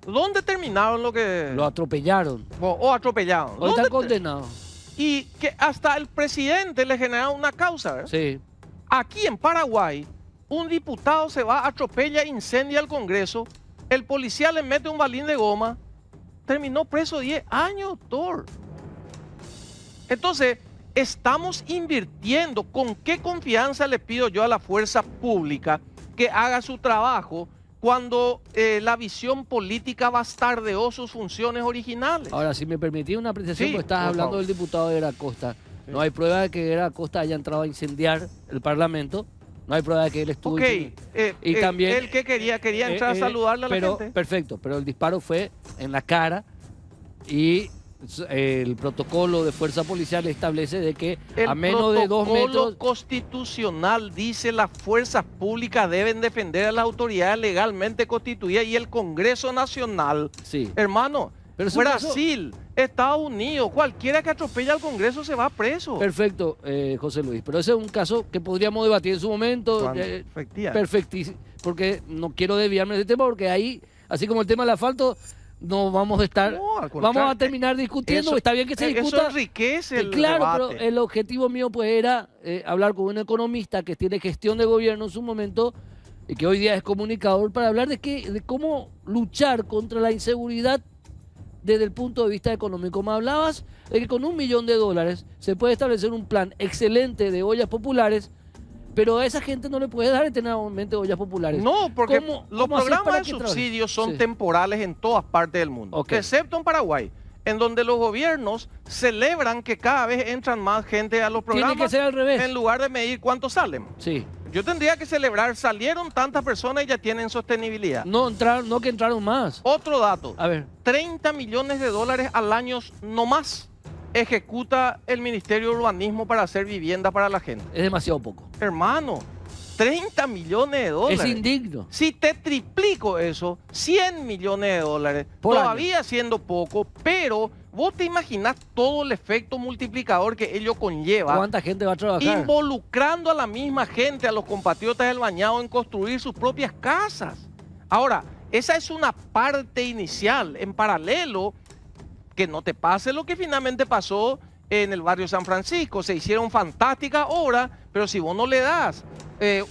¿Dónde terminaron lo que... lo atropellaron. o atropellaron? Hoy están ¿Dónde condenados. Y que hasta el presidente le generaron una causa, ¿verdad? Sí, Aquí en Paraguay, un diputado se va, atropella, incendia el Congreso, el policía le mete un balín de goma, terminó preso 10 años, doctor. Entonces, estamos invirtiendo. ¿Con qué confianza le pido yo a la fuerza pública que haga su trabajo cuando la visión política bastardeó sus funciones originales? ahora si me permitís una apreciación, Sí, porque estás por hablando favor. del diputado Guerra Acosta. Sí. No hay prueba de que Guerra Acosta haya entrado a incendiar el Parlamento. No hay prueba de que él estuvo... Ok, y también... él que quería entrar a saludarle a la pero, gente. Perfecto, pero el disparo fue en la cara y el protocolo de fuerza policial establece de que El a menos de 2 protocolo metros... constitucional dice las fuerzas públicas deben defender a las autoridades legalmente constituidas y el Congreso Nacional. Sí, Hermano, pero es un caso- Brasil, Estados Unidos, cualquiera que atropella al Congreso se va preso. perfecto, José Luis. Pero ese es un caso que podríamos debatir en su momento. Cuando- efectivamente. Perfectísimo. Porque no quiero desviarme de ese tema, porque ahí, así como el tema del asfalto, no vamos a estar... No, al vamos contrario, a terminar discutiendo. eso- Está bien que se Eso discuta. enriquece el Claro, debate. pero el objetivo mío pues era hablar con un economista que tiene gestión de gobierno en su momento y que hoy día es comunicador para hablar de cómo luchar contra la inseguridad desde el punto de vista económico. Me hablabas de que con $1 millón se puede establecer un plan excelente de ollas populares, pero a esa gente no le puede dar eternamente ollas populares. No, porque ¿Cómo- los cómo haces para programas de que trabaje? subsidios son Sí. temporales en todas partes del mundo, Ok. excepto en Paraguay, en donde los gobiernos celebran que cada vez entran más gente a los Tiene programas que ser al revés. en lugar de medir cuántos salen. Sí. Yo tendría que celebrar, salieron tantas personas y ya tienen sostenibilidad. No que entraron más. Otro dato, A ver, 30 millones de dólares al año no más ejecuta el Ministerio de Urbanismo para hacer vivienda para la gente. es demasiado poco. Hermano, 30 millones de dólares. Es indigno. Si te triplico eso, 100 millones de dólares, Por todavía siendo poco, pero vos te imaginás todo el efecto multiplicador que ello conlleva, ¿Cuánta gente va a trabajar? involucrando a la misma gente, a los compatriotas del Bañado, en construir sus propias casas. Ahora, esa es una parte inicial. En paralelo, que no te pase lo que finalmente pasó en el barrio San Francisco. Se hicieron fantásticas obras, pero si vos no le das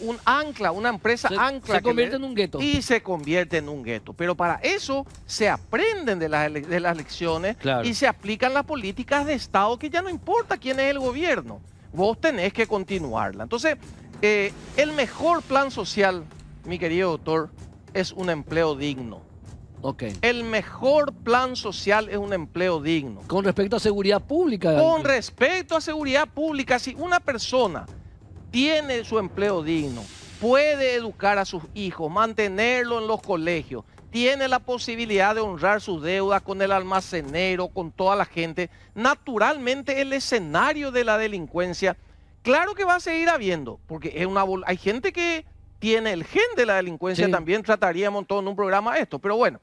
un ancla, una empresa ancla. Se convierte en un gueto. Y se convierte en un gueto. Pero para eso se aprenden de las lecciones Claro. y se aplican las políticas de Estado, que ya no importa quién es el gobierno. Vos tenés que continuarla. Entonces, el mejor plan social, mi querido doctor, es un empleo digno. Ok. El mejor plan social es un empleo digno. Con respecto a seguridad pública. Con respecto a seguridad pública, si una persona tiene su empleo digno, puede educar a sus hijos, mantenerlo en los colegios, tiene la posibilidad de honrar sus deudas con el almacenero, con toda la gente, naturalmente el escenario de la delincuencia, claro que va a seguir habiendo, porque hay gente que tiene el gen de la delincuencia, Sí. también trataríamos todo en un programa esto, pero bueno,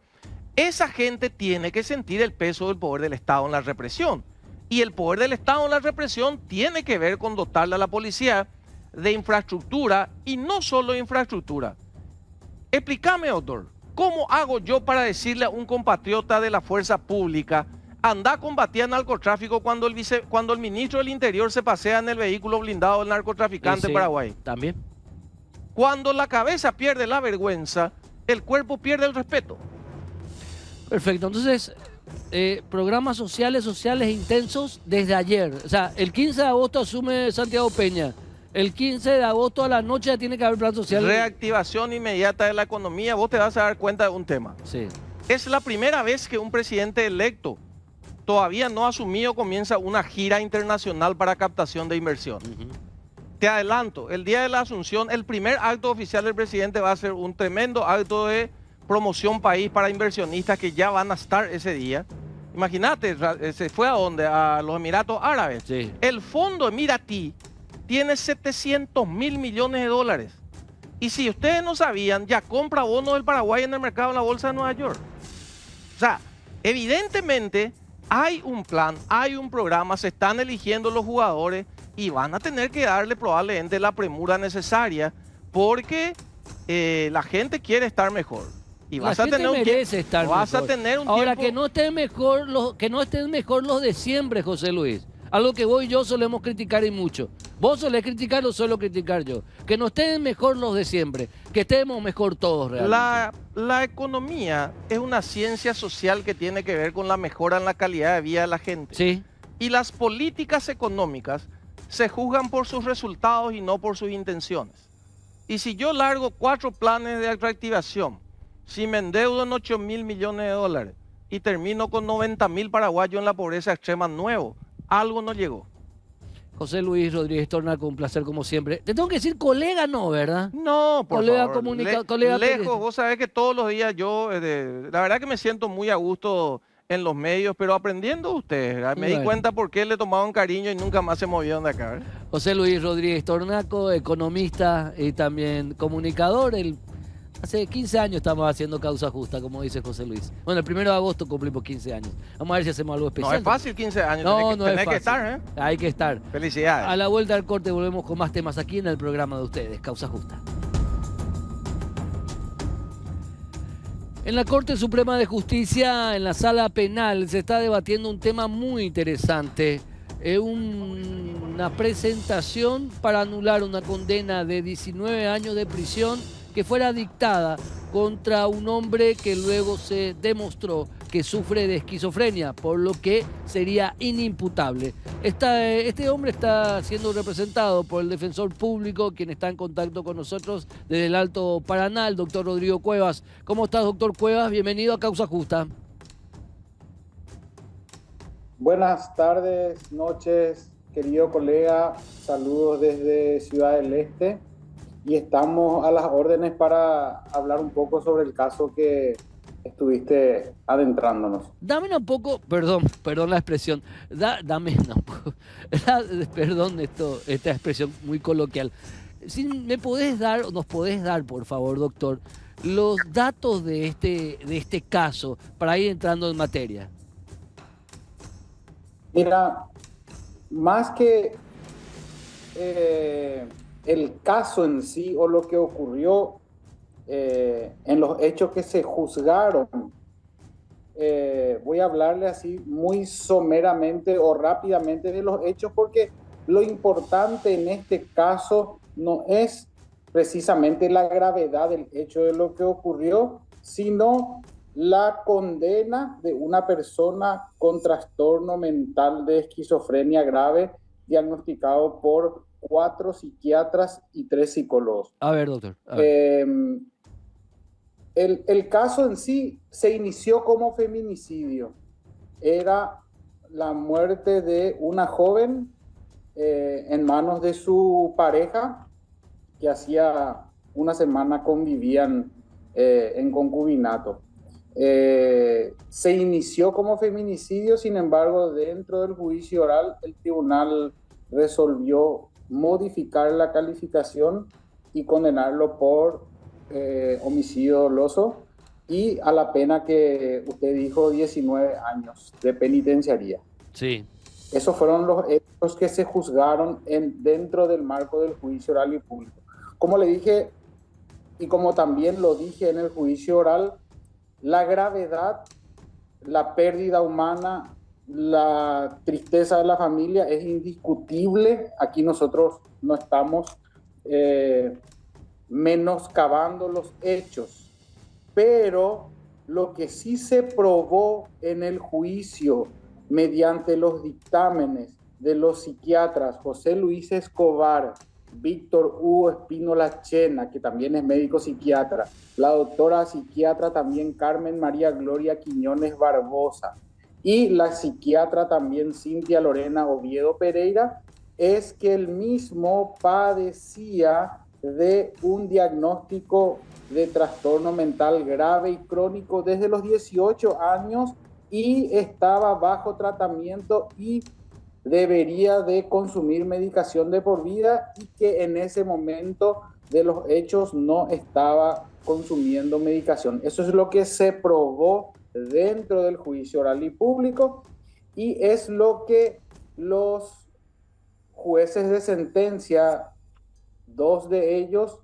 esa gente tiene que sentir el peso del poder del Estado en la represión. Y el poder del Estado en la represión tiene que ver con dotarle a la policía de infraestructura, y no solo infraestructura, Explícame, doctor, ¿cómo hago yo para decirle a un compatriota de la fuerza pública, anda a combatir el narcotráfico cuando el ministro del Interior se pasea en el vehículo blindado del narcotraficante Sí, Paraguay? también. Cuando la cabeza pierde la vergüenza, el cuerpo pierde el respeto. Perfecto, entonces, programas sociales intensos desde ayer. O sea, el 15 de agosto asume Santiago Peña. El 15 de agosto a la noche ya tiene que haber plan social. Reactivación inmediata de la economía. Vos te vas a dar cuenta de un tema. Sí. Es la primera vez que un presidente electo, todavía no asumido, comienza una gira internacional para captación de inversión. Te adelanto, el día de la asunción, el primer acto oficial del presidente va a ser un tremendo acto de promoción país para inversionistas que ya van a estar ese día. Imagínate, se fue a dónde, a los Emiratos Árabes. Sí. El fondo Emiratí tiene 700 mil millones de dólares. Y si ustedes no sabían, ya compra bonos del Paraguay en el mercado en la bolsa de Nueva York. O sea, evidentemente hay un plan, hay un programa, se están eligiendo los jugadores y van a tener que darle probablemente la premura necesaria porque la gente quiere estar mejor. Y vas a tener merece estar vas mejor. a tener un Ahora, tiempo... que no estén mejor los de siempre, José Luis. Algo que vos y yo solemos criticar y mucho. Vos solés criticar o suelo criticar yo. Que no estén mejor los de siempre. Que estemos mejor todos realmente. La economía es una ciencia social que tiene que ver con la mejora en la calidad de vida de la gente. Sí. Y las políticas económicas se juzgan por sus resultados y no por sus intenciones. Y si yo largo 4 planes de reactivación, si me endeudo en 8 mil millones de dólares y termino con 90 mil paraguayos en la pobreza extrema nuevo, algo no llegó. José Luis Rodríguez Tornaco, un placer como siempre. Te tengo que decir colega, no, ¿verdad? No, por colega favor. colega Lejos, vos sabés que todos los días yo, la verdad que me siento muy a gusto en los medios, pero aprendiendo de ustedes, ¿verdad? Me di cuenta por qué le tomaban cariño y nunca más se movieron de acá, ¿verdad? José Luis Rodríguez Tornaco, economista y también comunicador. Hace 15 años estamos haciendo Causa Justa, como dice José Luis. Bueno, el 1 de agosto cumplimos 15 años. Vamos a ver si hacemos algo especial. No es fácil 15 años, no tenés es que fácil. estar, ¿eh? Hay que estar. Felicidades. A la vuelta al corte volvemos con más temas aquí en el programa de ustedes, Causa Justa. En la Corte Suprema de Justicia, en la sala penal, se está debatiendo un tema muy interesante. Una presentación para anular una condena de 19 años de prisión que fuera dictada contra un hombre que luego se demostró que sufre de esquizofrenia, por lo que sería inimputable. Este hombre está siendo representado por el defensor público, quien está en contacto con nosotros desde el Alto Paraná, el doctor Rodrigo Cuevas. ¿Cómo estás, doctor Cuevas? Bienvenido a Causa Justa. Buenas tardes, noches, querido colega. Saludos desde Ciudad del Este. Y estamos a las órdenes para hablar un poco sobre el caso que estuviste adentrándonos. Dame un poco, perdón la expresión, dame un poco, perdón esta expresión muy coloquial. Si nos podés dar, por favor, doctor, los datos de este caso para ir entrando en materia. Mira, más que el caso en sí o lo que ocurrió en los hechos que se juzgaron, voy a hablarle así muy someramente o rápidamente de los hechos, porque lo importante en este caso no es precisamente la gravedad del hecho de lo que ocurrió, sino la condena de una persona con trastorno mental de esquizofrenia grave diagnosticado por 4 psiquiatras y 3 psicólogos. A ver, doctor. A ver. El caso en sí se inició como feminicidio. Era la muerte de una joven en manos de su pareja, que hacía una semana convivían en concubinato. Se inició como feminicidio, sin embargo, dentro del juicio oral, el tribunal resolvió modificar la calificación y condenarlo por homicidio doloso y a la pena que usted dijo, 19 años de penitenciaría. Sí. Esos fueron los hechos que se juzgaron dentro del marco del juicio oral y público. Como le dije, y como también lo dije en el juicio oral, la gravedad, la pérdida humana, la tristeza de la familia es indiscutible. Aquí nosotros no estamos menoscabando los hechos, pero lo que sí se probó en el juicio mediante los dictámenes de los psiquiatras José Luis Escobar, Víctor Hugo Espínola Chena, que también es médico psiquiatra, la doctora psiquiatra también Carmen María Gloria Quiñones Barbosa y la psiquiatra también Cintia Lorena Oviedo Pereira, es que el mismo padecía de un diagnóstico de trastorno mental grave y crónico desde los 18 años y estaba bajo tratamiento y debería de consumir medicación de por vida, y que en ese momento de los hechos no estaba consumiendo medicación. Eso es lo que se probó dentro del juicio oral y público, y es lo que los jueces de sentencia, dos de ellos,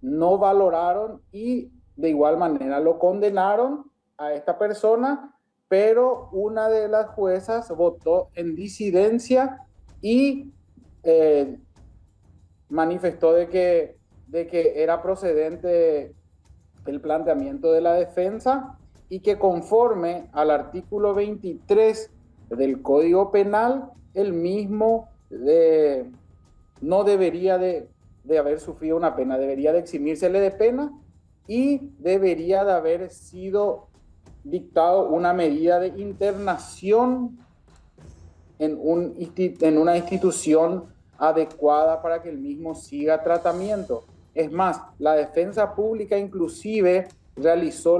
no valoraron y de igual manera lo condenaron a esta persona, pero una de las juezas votó en disidencia y manifestó de que era procedente el planteamiento de la defensa y que conforme al artículo 23 del Código Penal, el mismo no debería de haber sufrido una pena, debería de eximírsele de pena y debería de haber sido dictado una medida de internación en una institución adecuada para que el mismo siga tratamiento. Es más, la defensa pública inclusive realizó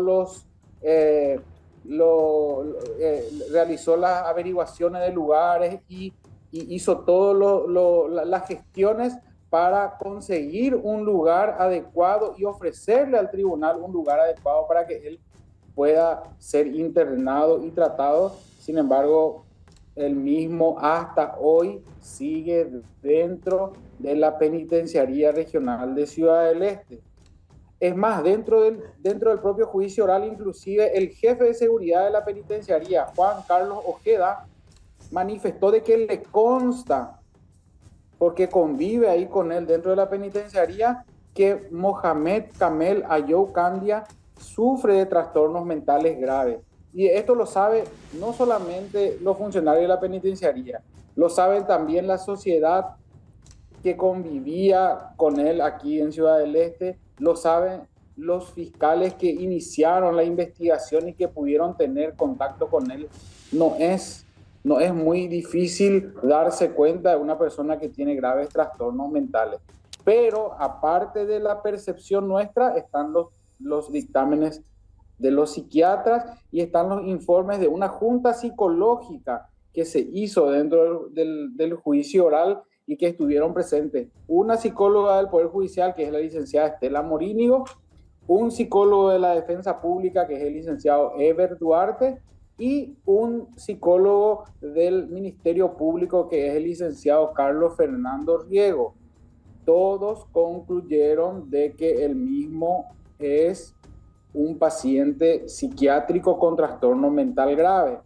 realizó las averiguaciones de lugares y hizo todas las gestiones para conseguir un lugar adecuado y ofrecerle al tribunal un lugar adecuado para que él pueda ser internado y tratado. Sin embargo, el mismo hasta hoy sigue dentro de la penitenciaría regional de Ciudad del Este. Es más, dentro del propio juicio oral, inclusive el jefe de seguridad de la penitenciaría, Juan Carlos Ojeda, manifestó de que le consta, porque convive ahí con él dentro de la penitenciaría, que Mohamed Kamel Ayoub Candia sufre de trastornos mentales graves. Y esto lo sabe no solamente los funcionarios de la penitenciaría, lo saben también la sociedad que convivía con él aquí en Ciudad del Este, lo saben los fiscales que iniciaron la investigación y que pudieron tener contacto con él. No es muy difícil darse cuenta de una persona que tiene graves trastornos mentales. Pero aparte de la percepción nuestra, están los dictámenes de los psiquiatras y están los informes de una junta psicológica que se hizo dentro del juicio oral y que estuvieron presentes una psicóloga del Poder Judicial, que es la licenciada Estela Morínigo, un psicólogo de la Defensa Pública, que es el licenciado Eber Duarte, y un psicólogo del Ministerio Público, que es el licenciado Carlos Fernando Riego. Todos concluyeron de que el mismo es un paciente psiquiátrico con trastorno mental grave.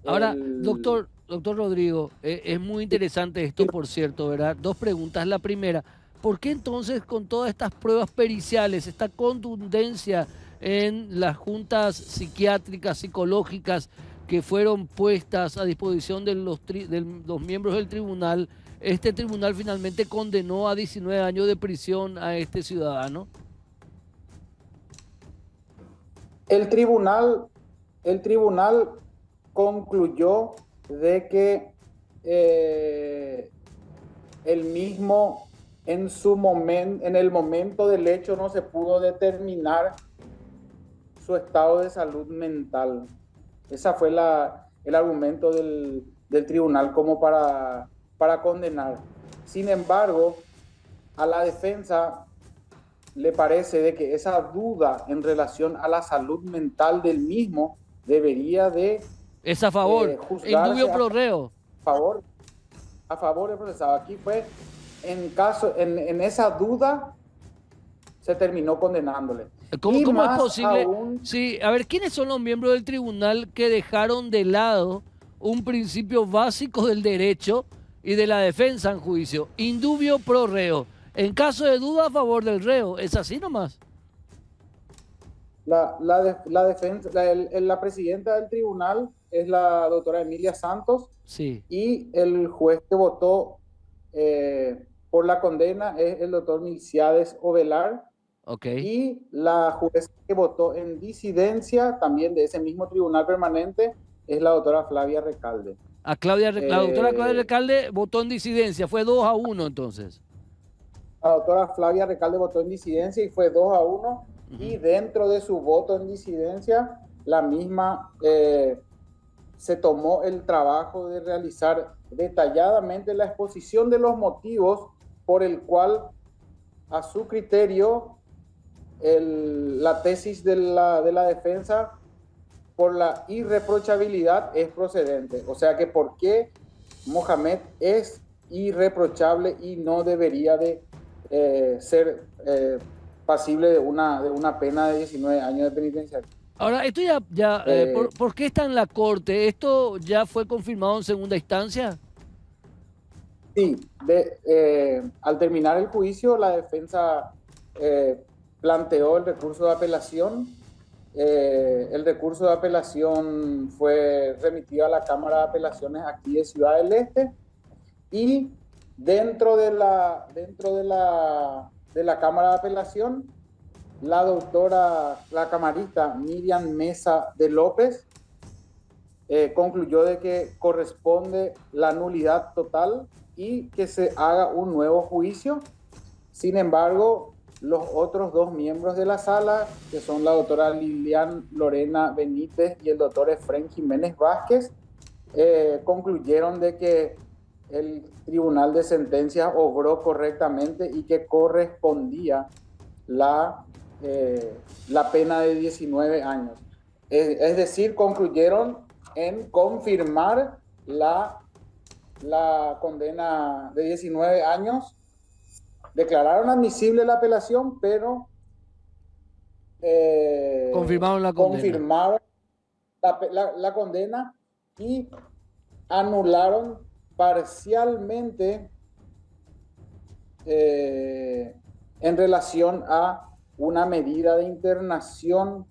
Ahora, doctor Rodrigo, es muy interesante esto, por cierto, ¿verdad? Dos preguntas. La primera, ¿por qué entonces con todas estas pruebas periciales, esta contundencia en las juntas psiquiátricas, psicológicas que fueron puestas a disposición de los miembros del tribunal, este tribunal finalmente condenó a 19 años de prisión a este ciudadano? El tribunal concluyó de que el mismo en el momento del hecho no se pudo determinar su estado de salud mental. Ese fue el argumento del tribunal como para condenar. Sin embargo, a la defensa le parece de que esa duda en relación a la salud mental del mismo debería de es a favor, indubio pro reo. A favor del procesado. Aquí fue en esa duda se terminó condenándole. ¿Cómo, Y cómo es más posible? aún, Sí, a ver, ¿quiénes son los miembros del tribunal que dejaron de lado un principio básico del derecho y de la defensa en juicio? Indubio pro reo. En caso de duda, a favor del reo. ¿Es así nomás? la defensa, la presidenta del tribunal es la doctora Emilia Santos, Sí, y el juez que votó por la condena es el doctor Milciades Ovelar, ok. y la jueza que votó en disidencia, también de ese mismo tribunal permanente, es la doctora Flavia Recalde. La doctora Claudia Eh, Recalde votó en disidencia. Fue 2-1 entonces. La doctora Flavia Recalde votó en disidencia y fue 2-1, y dentro de su voto en disidencia, la misma se tomó el trabajo de realizar detalladamente la exposición de los motivos por el cual, a su criterio, la tesis de la defensa por la irreprochabilidad es procedente. O sea que por qué Mohamed es irreprochable y no debería de ser pasible de una pena de 19 años de penitenciario. Ahora, esto ¿por qué está en la corte? ¿Esto ya fue confirmado en segunda instancia? Sí, al terminar el juicio, la defensa planteó el recurso de apelación. El recurso de apelación fue remitido a la Cámara de Apelaciones aquí de Ciudad del Este, y dentro de la Cámara de Apelación, la camarista Miriam Mesa de López concluyó de que corresponde la nulidad total y que se haga un nuevo juicio. Sin embargo, los otros dos miembros de la sala, que son la doctora Lilian Lorena Benítez y el doctor Efrén Jiménez Vázquez, concluyeron de que el Tribunal de Sentencias obró correctamente y que correspondía la pena de 19 años. Es decir, concluyeron en confirmar la condena de 19 años. Declararon admisible la apelación, pero Confirmaron la condena. confirmaron la condena y anularon parcialmente en relación a una medida de internación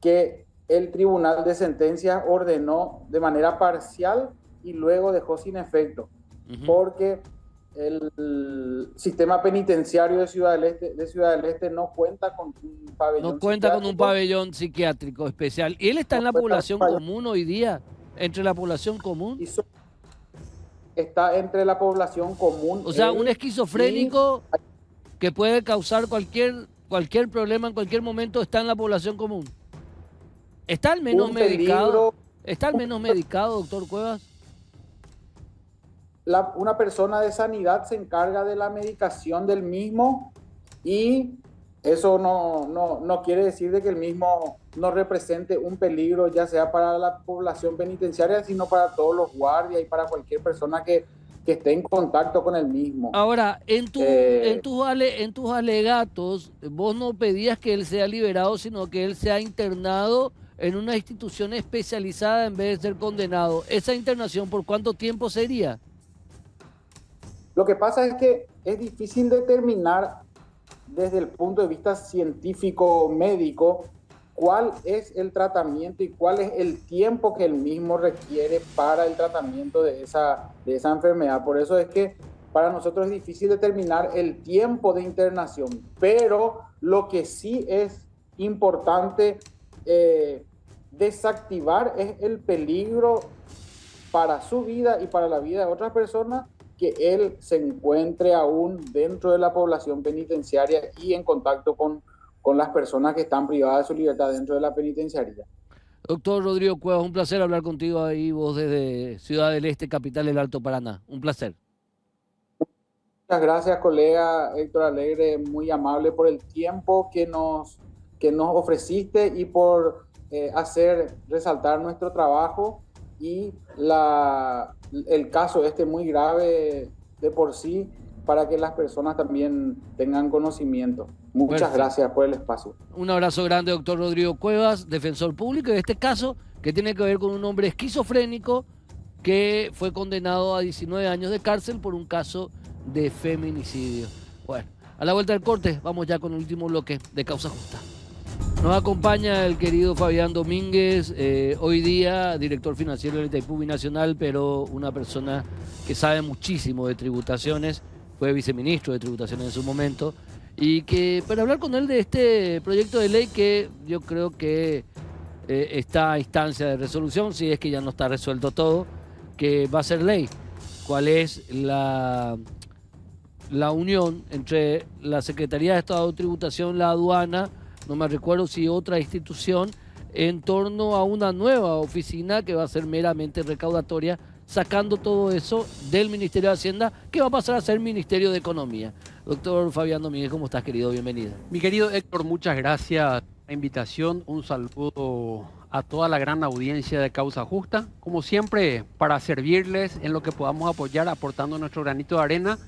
que el Tribunal de Sentencias ordenó de manera parcial y luego dejó sin efecto, porque el sistema penitenciario de Ciudad del Este no cuenta con un pabellón No cuenta con un psiquiátrico. pabellón psiquiátrico especial. ¿Y él está en la población común hoy día? ¿Entre la población común? Y está entre la población común. O sea, él un esquizofrénico que puede causar cualquier problema en cualquier momento está en la población común. ¿Está al menos un medicado? peligro. ¿Está al menos medicado, doctor Cuevas? Una persona de sanidad se encarga de la medicación del mismo, y eso no quiere decir de que el mismo no represente un peligro, ya sea para la población penitenciaria, sino para todos los guardias y para cualquier persona que esté en contacto con el mismo. Ahora, en tus alegatos, vos no pedías que él sea liberado, sino que él sea internado en una institución especializada en vez de ser condenado. ¿Esa internación por cuánto tiempo sería? Lo que pasa es que es difícil determinar desde el punto de vista científico médico cuál es el tratamiento y cuál es el tiempo que el mismo requiere para el tratamiento de esa enfermedad. Por eso es que para nosotros es difícil determinar el tiempo de internación, pero lo que sí es importante desactivar es el peligro para su vida y para la vida de otras personas, que él se encuentre aún dentro de la población penitenciaria y en contacto con las personas que están privadas de su libertad dentro de la penitenciaría. Doctor Rodrigo Cuevas, un placer hablar contigo ahí, vos desde Ciudad del Este, capital del Alto Paraná. Un placer. Muchas gracias, colega Héctor Alegre, muy amable por el tiempo que nos ofreciste y por hacer resaltar nuestro trabajo y el caso muy grave de por sí, para que las personas también tengan conocimiento. Muchas Perfecto. gracias por el espacio. Un abrazo grande, doctor Rodrigo Cuevas, defensor público, y este caso que tiene que ver con un hombre esquizofrénico que fue condenado a 19 años de cárcel por un caso de feminicidio. Bueno, a la vuelta del corte, vamos ya con el último bloque de Causa Justa. Nos acompaña el querido Fabián Domínguez, hoy día director financiero del Itaipú Binacional, pero una persona que sabe muchísimo de tributaciones, fue viceministro de tributaciones en su momento, y que para hablar con él de este proyecto de ley que yo creo que está a instancia de resolución, si es que ya no está resuelto todo, que va a ser ley. ¿Cuál es la unión entre la Secretaría de Estado de Tributación, la aduana, no me recuerdo si otra institución, en torno a una nueva oficina que va a ser meramente recaudatoria, sacando todo eso del Ministerio de Hacienda, que va a pasar a ser Ministerio de Economía? Doctor Fabián Domínguez, ¿cómo estás, querido? Bienvenido. Mi querido Héctor, muchas gracias por la invitación. Un saludo a toda la gran audiencia de Causa Justa. Como siempre, para servirles en lo que podamos apoyar, aportando nuestro granito de arena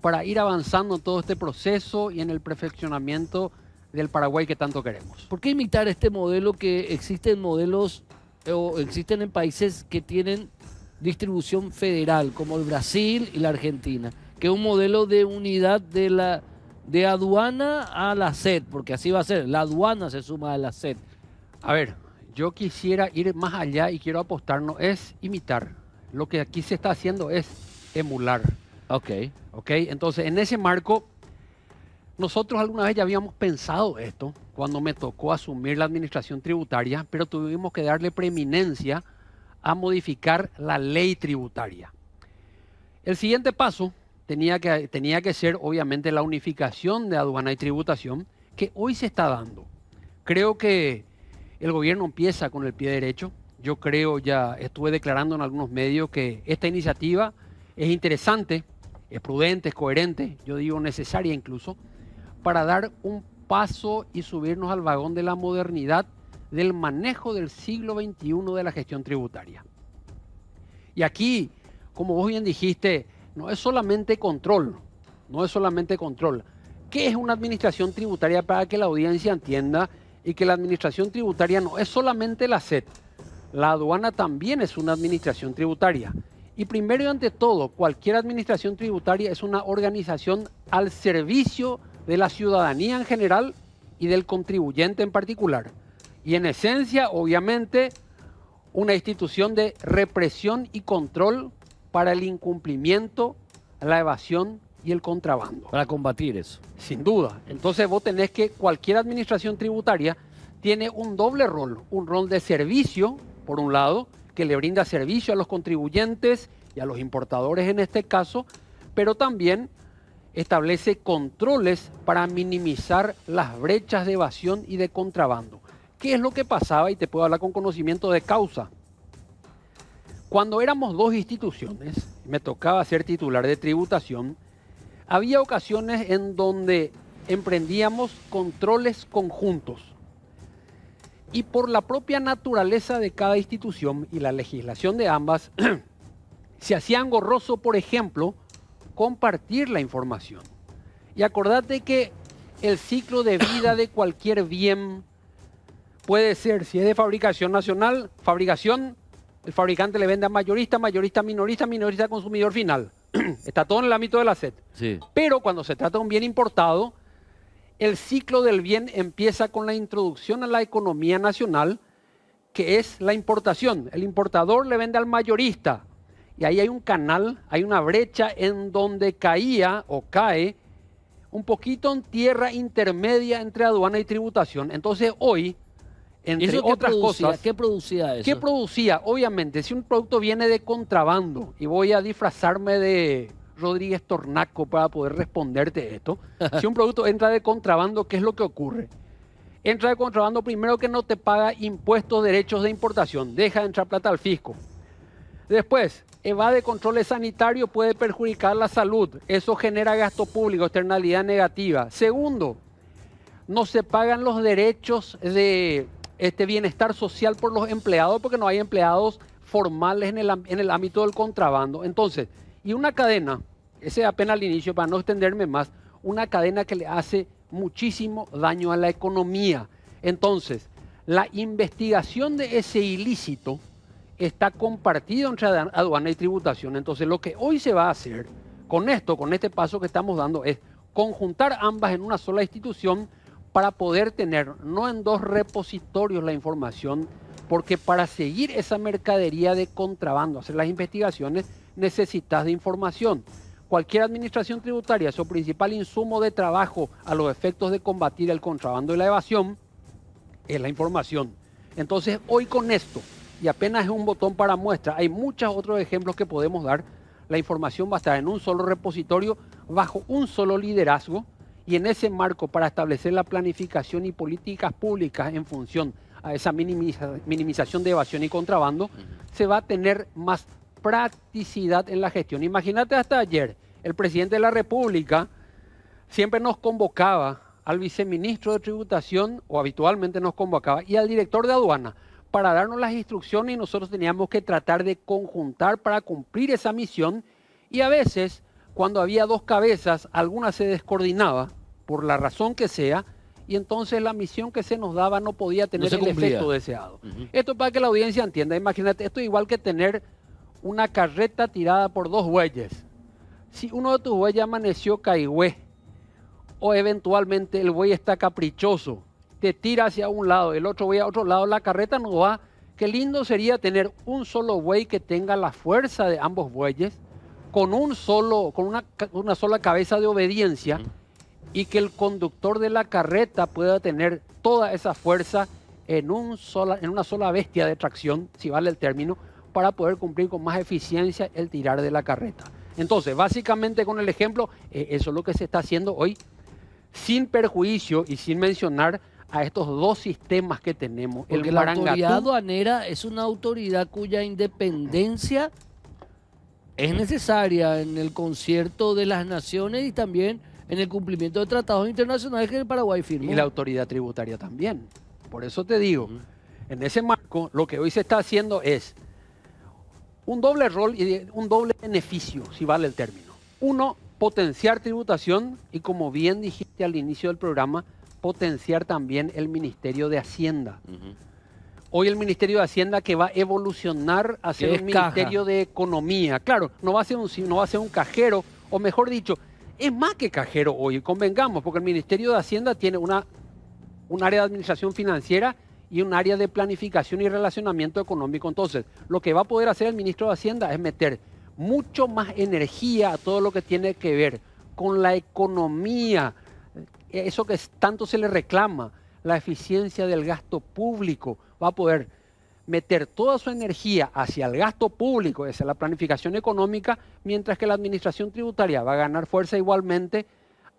para ir avanzando en todo este proceso y en el perfeccionamiento del Paraguay que tanto queremos. ¿Por qué imitar este modelo que existen modelos o existen en países que tienen distribución federal, como el Brasil y la Argentina, que es un modelo de unidad de aduana a la SED, porque así va a ser, la aduana se suma a la SED? A ver, yo quisiera ir más allá y quiero apostar, no es imitar. Lo que aquí se está haciendo es emular. Ok. ¿Ok? Entonces, en ese marco, nosotros alguna vez ya habíamos pensado esto cuando me tocó asumir la administración tributaria, pero tuvimos que darle preeminencia a modificar la ley tributaria. El siguiente paso tenía que ser, obviamente, la unificación de aduana y tributación, que hoy se está dando. Creo que el gobierno empieza con el pie derecho. Yo creo, ya estuve declarando en algunos medios que esta iniciativa es interesante, es prudente, es coherente, yo digo necesaria incluso, para dar un paso y subirnos al vagón de la modernidad del manejo del siglo XXI de la gestión tributaria. Y aquí, como vos bien dijiste, no es solamente control, no es solamente control. ¿Qué es una administración tributaria para que la audiencia entienda y que la administración tributaria no es solamente la SED? La aduana también es una administración tributaria. Y primero y ante todo, cualquier administración tributaria es una organización al servicio de la ciudadanía en general y del contribuyente en particular. Y en esencia, obviamente, una institución de represión y control para el incumplimiento, la evasión y el contrabando. Para combatir eso. Sin duda. Entonces vos tenés que cualquier administración tributaria tiene un doble rol. Un rol de servicio, por un lado, que le brinda servicio a los contribuyentes y a los importadores en este caso, pero también establece controles para minimizar las brechas de evasión y de contrabando. ¿Qué es lo que pasaba? Y te puedo hablar con conocimiento de causa. Cuando éramos dos instituciones, me tocaba ser titular de tributación, había ocasiones en donde emprendíamos controles conjuntos. Y por la propia naturaleza de cada institución y la legislación de ambas, se hacía engorroso, por ejemplo, compartir la información. Y acordate que el ciclo de vida de cualquier bien puede ser, si es de fabricación nacional, fabricación, el fabricante le vende a mayorista, mayorista, minorista, minorista, consumidor final. Está todo en el ámbito de la SED. Sí. Pero cuando se trata de un bien importado, el ciclo del bien empieza con la introducción a la economía nacional, que es la importación. El importador le vende al mayorista. Y ahí hay un canal, hay una brecha en donde caía o cae un poquito en tierra intermedia entre aduana y tributación. Entonces hoy, entre ¿Eso qué otras producía? cosas, ¿Qué producía eso? ¿qué producía? Obviamente, si un producto viene de contrabando, y voy a disfrazarme de Rodríguez Tornaco para poder responderte esto, si un producto entra de contrabando, ¿qué es lo que ocurre? Entra de contrabando primero que no te paga impuestos, derechos de importación, deja de entrar plata al fisco. Después, evade controles sanitarios, puede perjudicar la salud, eso genera gasto público, externalidad negativa. Segundo, no se pagan los derechos de bienestar social por los empleados porque no hay empleados formales en el ámbito del contrabando. Entonces, y una cadena, ese apenas al inicio para no extenderme más, una cadena que le hace muchísimo daño a la economía. Entonces, la investigación de ese ilícito está compartido entre aduana y tributación. Entonces, lo que hoy se va a hacer con esto, con este paso que estamos dando, es conjuntar ambas en una sola institución para poder tener, no en dos repositorios la información, porque para seguir esa mercadería de contrabando, hacer las investigaciones, necesitas de información. Cualquier administración tributaria, su principal insumo de trabajo a los efectos de combatir el contrabando y la evasión, es la información. Entonces, hoy con esto, y apenas es un botón para muestra, hay muchos otros ejemplos que podemos dar. La información va a estar en un solo repositorio, bajo un solo liderazgo, y en ese marco, para establecer la planificación y políticas públicas en función a esa minimización de evasión y contrabando, se va a tener más practicidad en la gestión. Imagínate, hasta ayer, el presidente de la República siempre nos convocaba al viceministro de Tributación, o habitualmente nos convocaba, y al director de aduana, para darnos las instrucciones, y nosotros teníamos que tratar de conjuntar para cumplir esa misión, y a veces, cuando había dos cabezas, alguna se descoordinaba, por la razón que sea, y entonces la misión que se nos daba no podía tener el efecto deseado. Esto para que la audiencia entienda. Imagínate, esto es igual que tener una carreta tirada por dos bueyes. Si uno de tus bueyes amaneció caigüe, o eventualmente el buey está caprichoso, te tira hacia un lado, el otro buey a otro lado, la carreta no va. Qué lindo sería tener un solo buey que tenga la fuerza de ambos bueyes, con una sola cabeza de obediencia, y que el conductor de la carreta pueda tener toda esa fuerza en una sola bestia de tracción, si vale el término, para poder cumplir con más eficiencia el tirar de la carreta. Entonces, básicamente con el ejemplo, eso es lo que se está haciendo hoy, sin perjuicio y sin mencionar a estos dos sistemas que tenemos. Porque la autoridad aduanera es una autoridad cuya independencia es necesaria en el concierto de las naciones y también en el cumplimiento de tratados internacionales que el Paraguay firmó. Y la autoridad tributaria también. Por eso te digo, en ese marco, lo que hoy se está haciendo es un doble rol y un doble beneficio, si vale el término. Uno, potenciar tributación y, como bien dijiste al inicio del programa, potenciar también el Ministerio de Hacienda. Hoy el Ministerio de Hacienda, que va a evolucionar a ser un Ministerio de Economía. Claro, no va a ser un cajero, o mejor dicho, es más que cajero hoy, convengamos, porque el Ministerio de Hacienda tiene un área de administración financiera y un área de planificación y relacionamiento económico. Entonces, lo que va a poder hacer el ministro de Hacienda es meter mucho más energía a todo lo que tiene que ver con la economía, eso que tanto se le reclama, la eficiencia del gasto público. Va a poder meter toda su energía hacia el gasto público, hacia la planificación económica, mientras que la administración tributaria va a ganar fuerza igualmente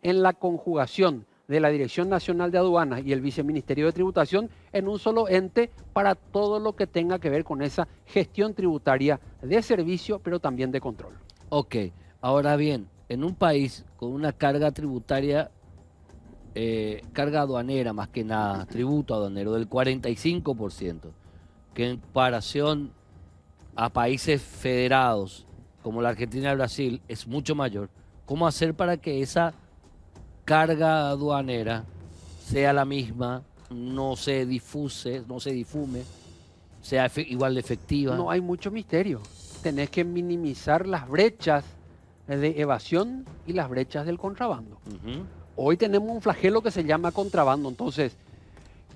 en la conjugación de la Dirección Nacional de Aduanas y el Viceministerio de Tributación en un solo ente para todo lo que tenga que ver con esa gestión tributaria de servicio, pero también de control. Ok, ahora bien, en un país con una carga tributaria, carga aduanera más que nada, tributo aduanero del 45%, que en comparación a países federados como la Argentina y el Brasil es mucho mayor, ¿cómo hacer para que esa carga aduanera sea la misma, no se difume, sea igual de efectiva? No hay mucho misterio. Tenés que minimizar las brechas de evasión y las brechas del contrabando. Hoy tenemos un flagelo que se llama contrabando. Entonces,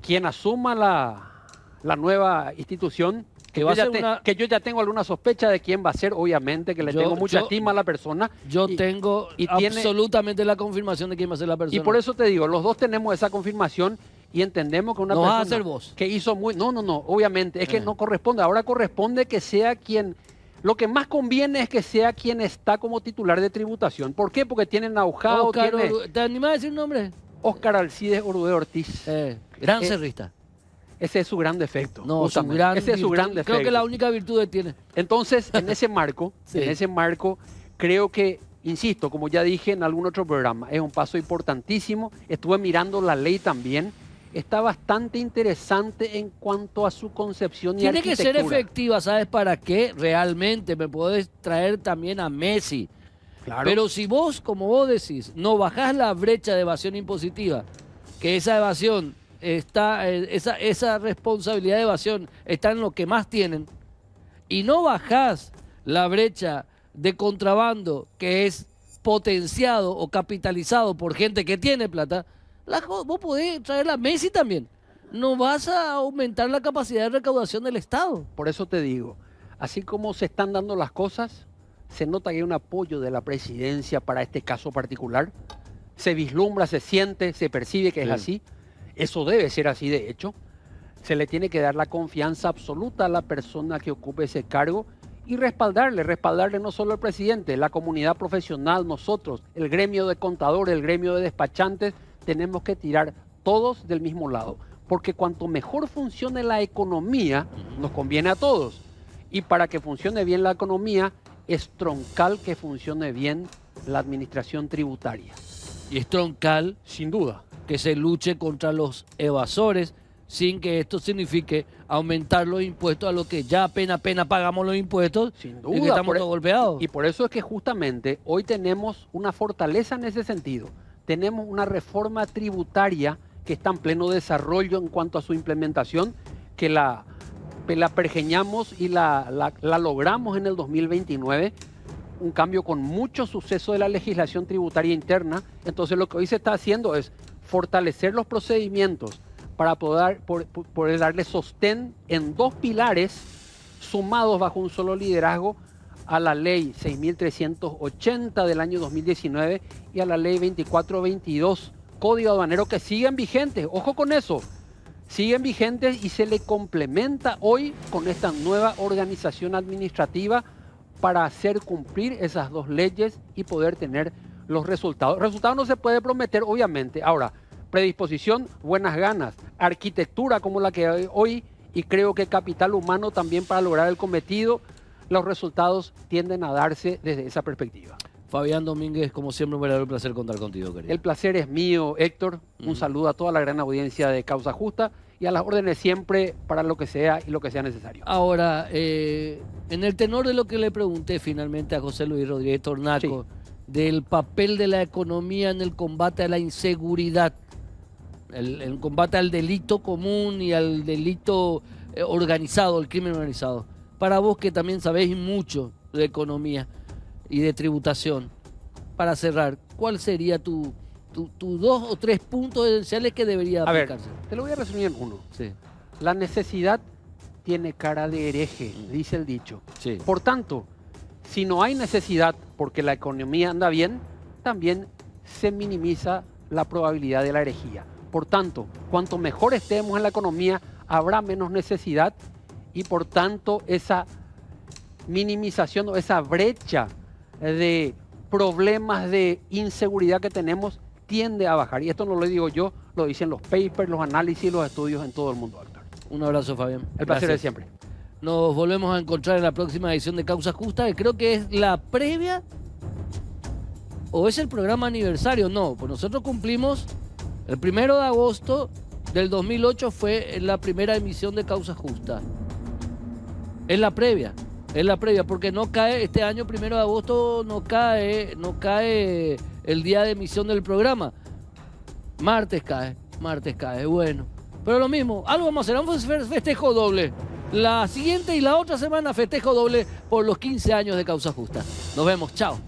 quien asuma la nueva institución, que yo ya tengo alguna sospecha de quién va a ser, obviamente, que le tengo mucha estima a la persona. Yo tengo absolutamente la confirmación de quién va a ser la persona. Y por eso te digo, los dos tenemos esa confirmación y entendemos que una persona vas a ser vos. Que hizo muy... No, obviamente, es que no corresponde. Ahora corresponde que sea quien... Lo que más conviene es que sea quien está como titular de tributación. ¿Por qué? Porque tiene know-how, ¿Te animás a decir un nombre? Óscar Alcides Orudé Ortiz. Gran cerrista. Ese es su gran defecto. No, ese es su gran defecto. Creo que la única virtud que tiene. Entonces, en ese marco, creo que, insisto, como ya dije en algún otro programa, es un paso importantísimo. Estuve mirando la ley también. Está bastante interesante en cuanto a su concepción y arquitectura. Tiene que ser efectiva, ¿sabes para qué? Realmente me puedes traer también a Messi, Claro. Pero si vos, como vos decís, no bajás la brecha de evasión impositiva, que esa evasión está, esa responsabilidad de evasión está en lo que más tienen, y no bajás la brecha de contrabando que es potenciado o capitalizado por gente que tiene plata, vos podés traer a Messi también. No vas a aumentar la capacidad de recaudación del Estado. Por eso te digo, así como se están dando las cosas, se nota que hay un apoyo de la presidencia para este caso particular. Se vislumbra, se siente, se percibe que es así. Eso debe ser así, de hecho. Se le tiene que dar la confianza absoluta a la persona que ocupe ese cargo y respaldarle no solo al presidente, la comunidad profesional, nosotros, el gremio de contadores, el gremio de despachantes, tenemos que tirar todos del mismo lado. Porque cuanto mejor funcione la economía, nos conviene a todos. Y para que funcione bien la economía, es troncal que funcione bien la administración tributaria. Y es troncal, Sin duda. que se luche contra los evasores sin que esto signifique aumentar los impuestos a lo que ya apenas pagamos los impuestos. Sin Y duda. que estamos todos golpeados. Y por eso es que justamente hoy tenemos una fortaleza en ese sentido. Tenemos una reforma tributaria que está en pleno desarrollo en cuanto a su implementación, que la pergeñamos y la logramos en el 2029, un cambio con mucho suceso de la legislación tributaria interna. Entonces lo que hoy se está haciendo es fortalecer los procedimientos para poder darle sostén en dos pilares sumados bajo un solo liderazgo a la ley 6.380 del año 2019 y a la ley 2422, Código Aduanero, que siguen vigentes. Ojo con eso, siguen vigentes y se le complementa hoy con esta nueva organización administrativa para hacer cumplir esas dos leyes y poder tener los resultados. Resultados no se puede prometer, obviamente. Ahora, predisposición, buenas ganas, arquitectura como la que hay hoy y creo que capital humano también para lograr el cometido. Los resultados tienden a darse desde esa perspectiva. Fabián Domínguez, como siempre, un verdadero placer contar contigo, querido. El placer es mío, Héctor. Un saludo a toda la gran audiencia de Causa Justa y a las órdenes siempre para lo que sea y lo que sea necesario. Ahora, en el tenor de lo que le pregunté finalmente a José Luis Rodríguez Tornaco, del papel de la economía en el combate a la inseguridad, el combate al delito común y al delito organizado, el crimen organizado. Para vos que también sabéis mucho de economía y de tributación, para cerrar, ¿cuál sería tu 2 o 3 puntos esenciales que debería aplicarse? A ver, te lo voy a resumir en uno. Sí, La necesidad tiene cara de hereje, dice el dicho. sí. Por tanto, si no hay necesidad porque la economía anda bien, también se minimiza la probabilidad de la herejía. Por tanto, cuanto mejor estemos en la economía, habrá menos necesidad y por tanto esa minimización o esa brecha de problemas de inseguridad que tenemos tiende a bajar. Y esto no lo digo yo, lo dicen los papers, los análisis, los estudios en todo el mundo, Héctor. Un abrazo, Fabián. El placer Gracias. es siempre. Nos volvemos a encontrar en la próxima edición de Causa Justa, que creo que es la previa o es el programa aniversario. No, pues nosotros cumplimos el 1 de agosto del 2008 fue la primera emisión de Causa Justa. Es la previa, porque no cae este año 1 de agosto, no cae el día de emisión del programa. Martes cae, bueno. Pero lo mismo, algo vamos a hacer, vamos a hacer festejo doble. La siguiente y la otra semana festejo doble por los 15 años de Causa Justa. Nos vemos, chao.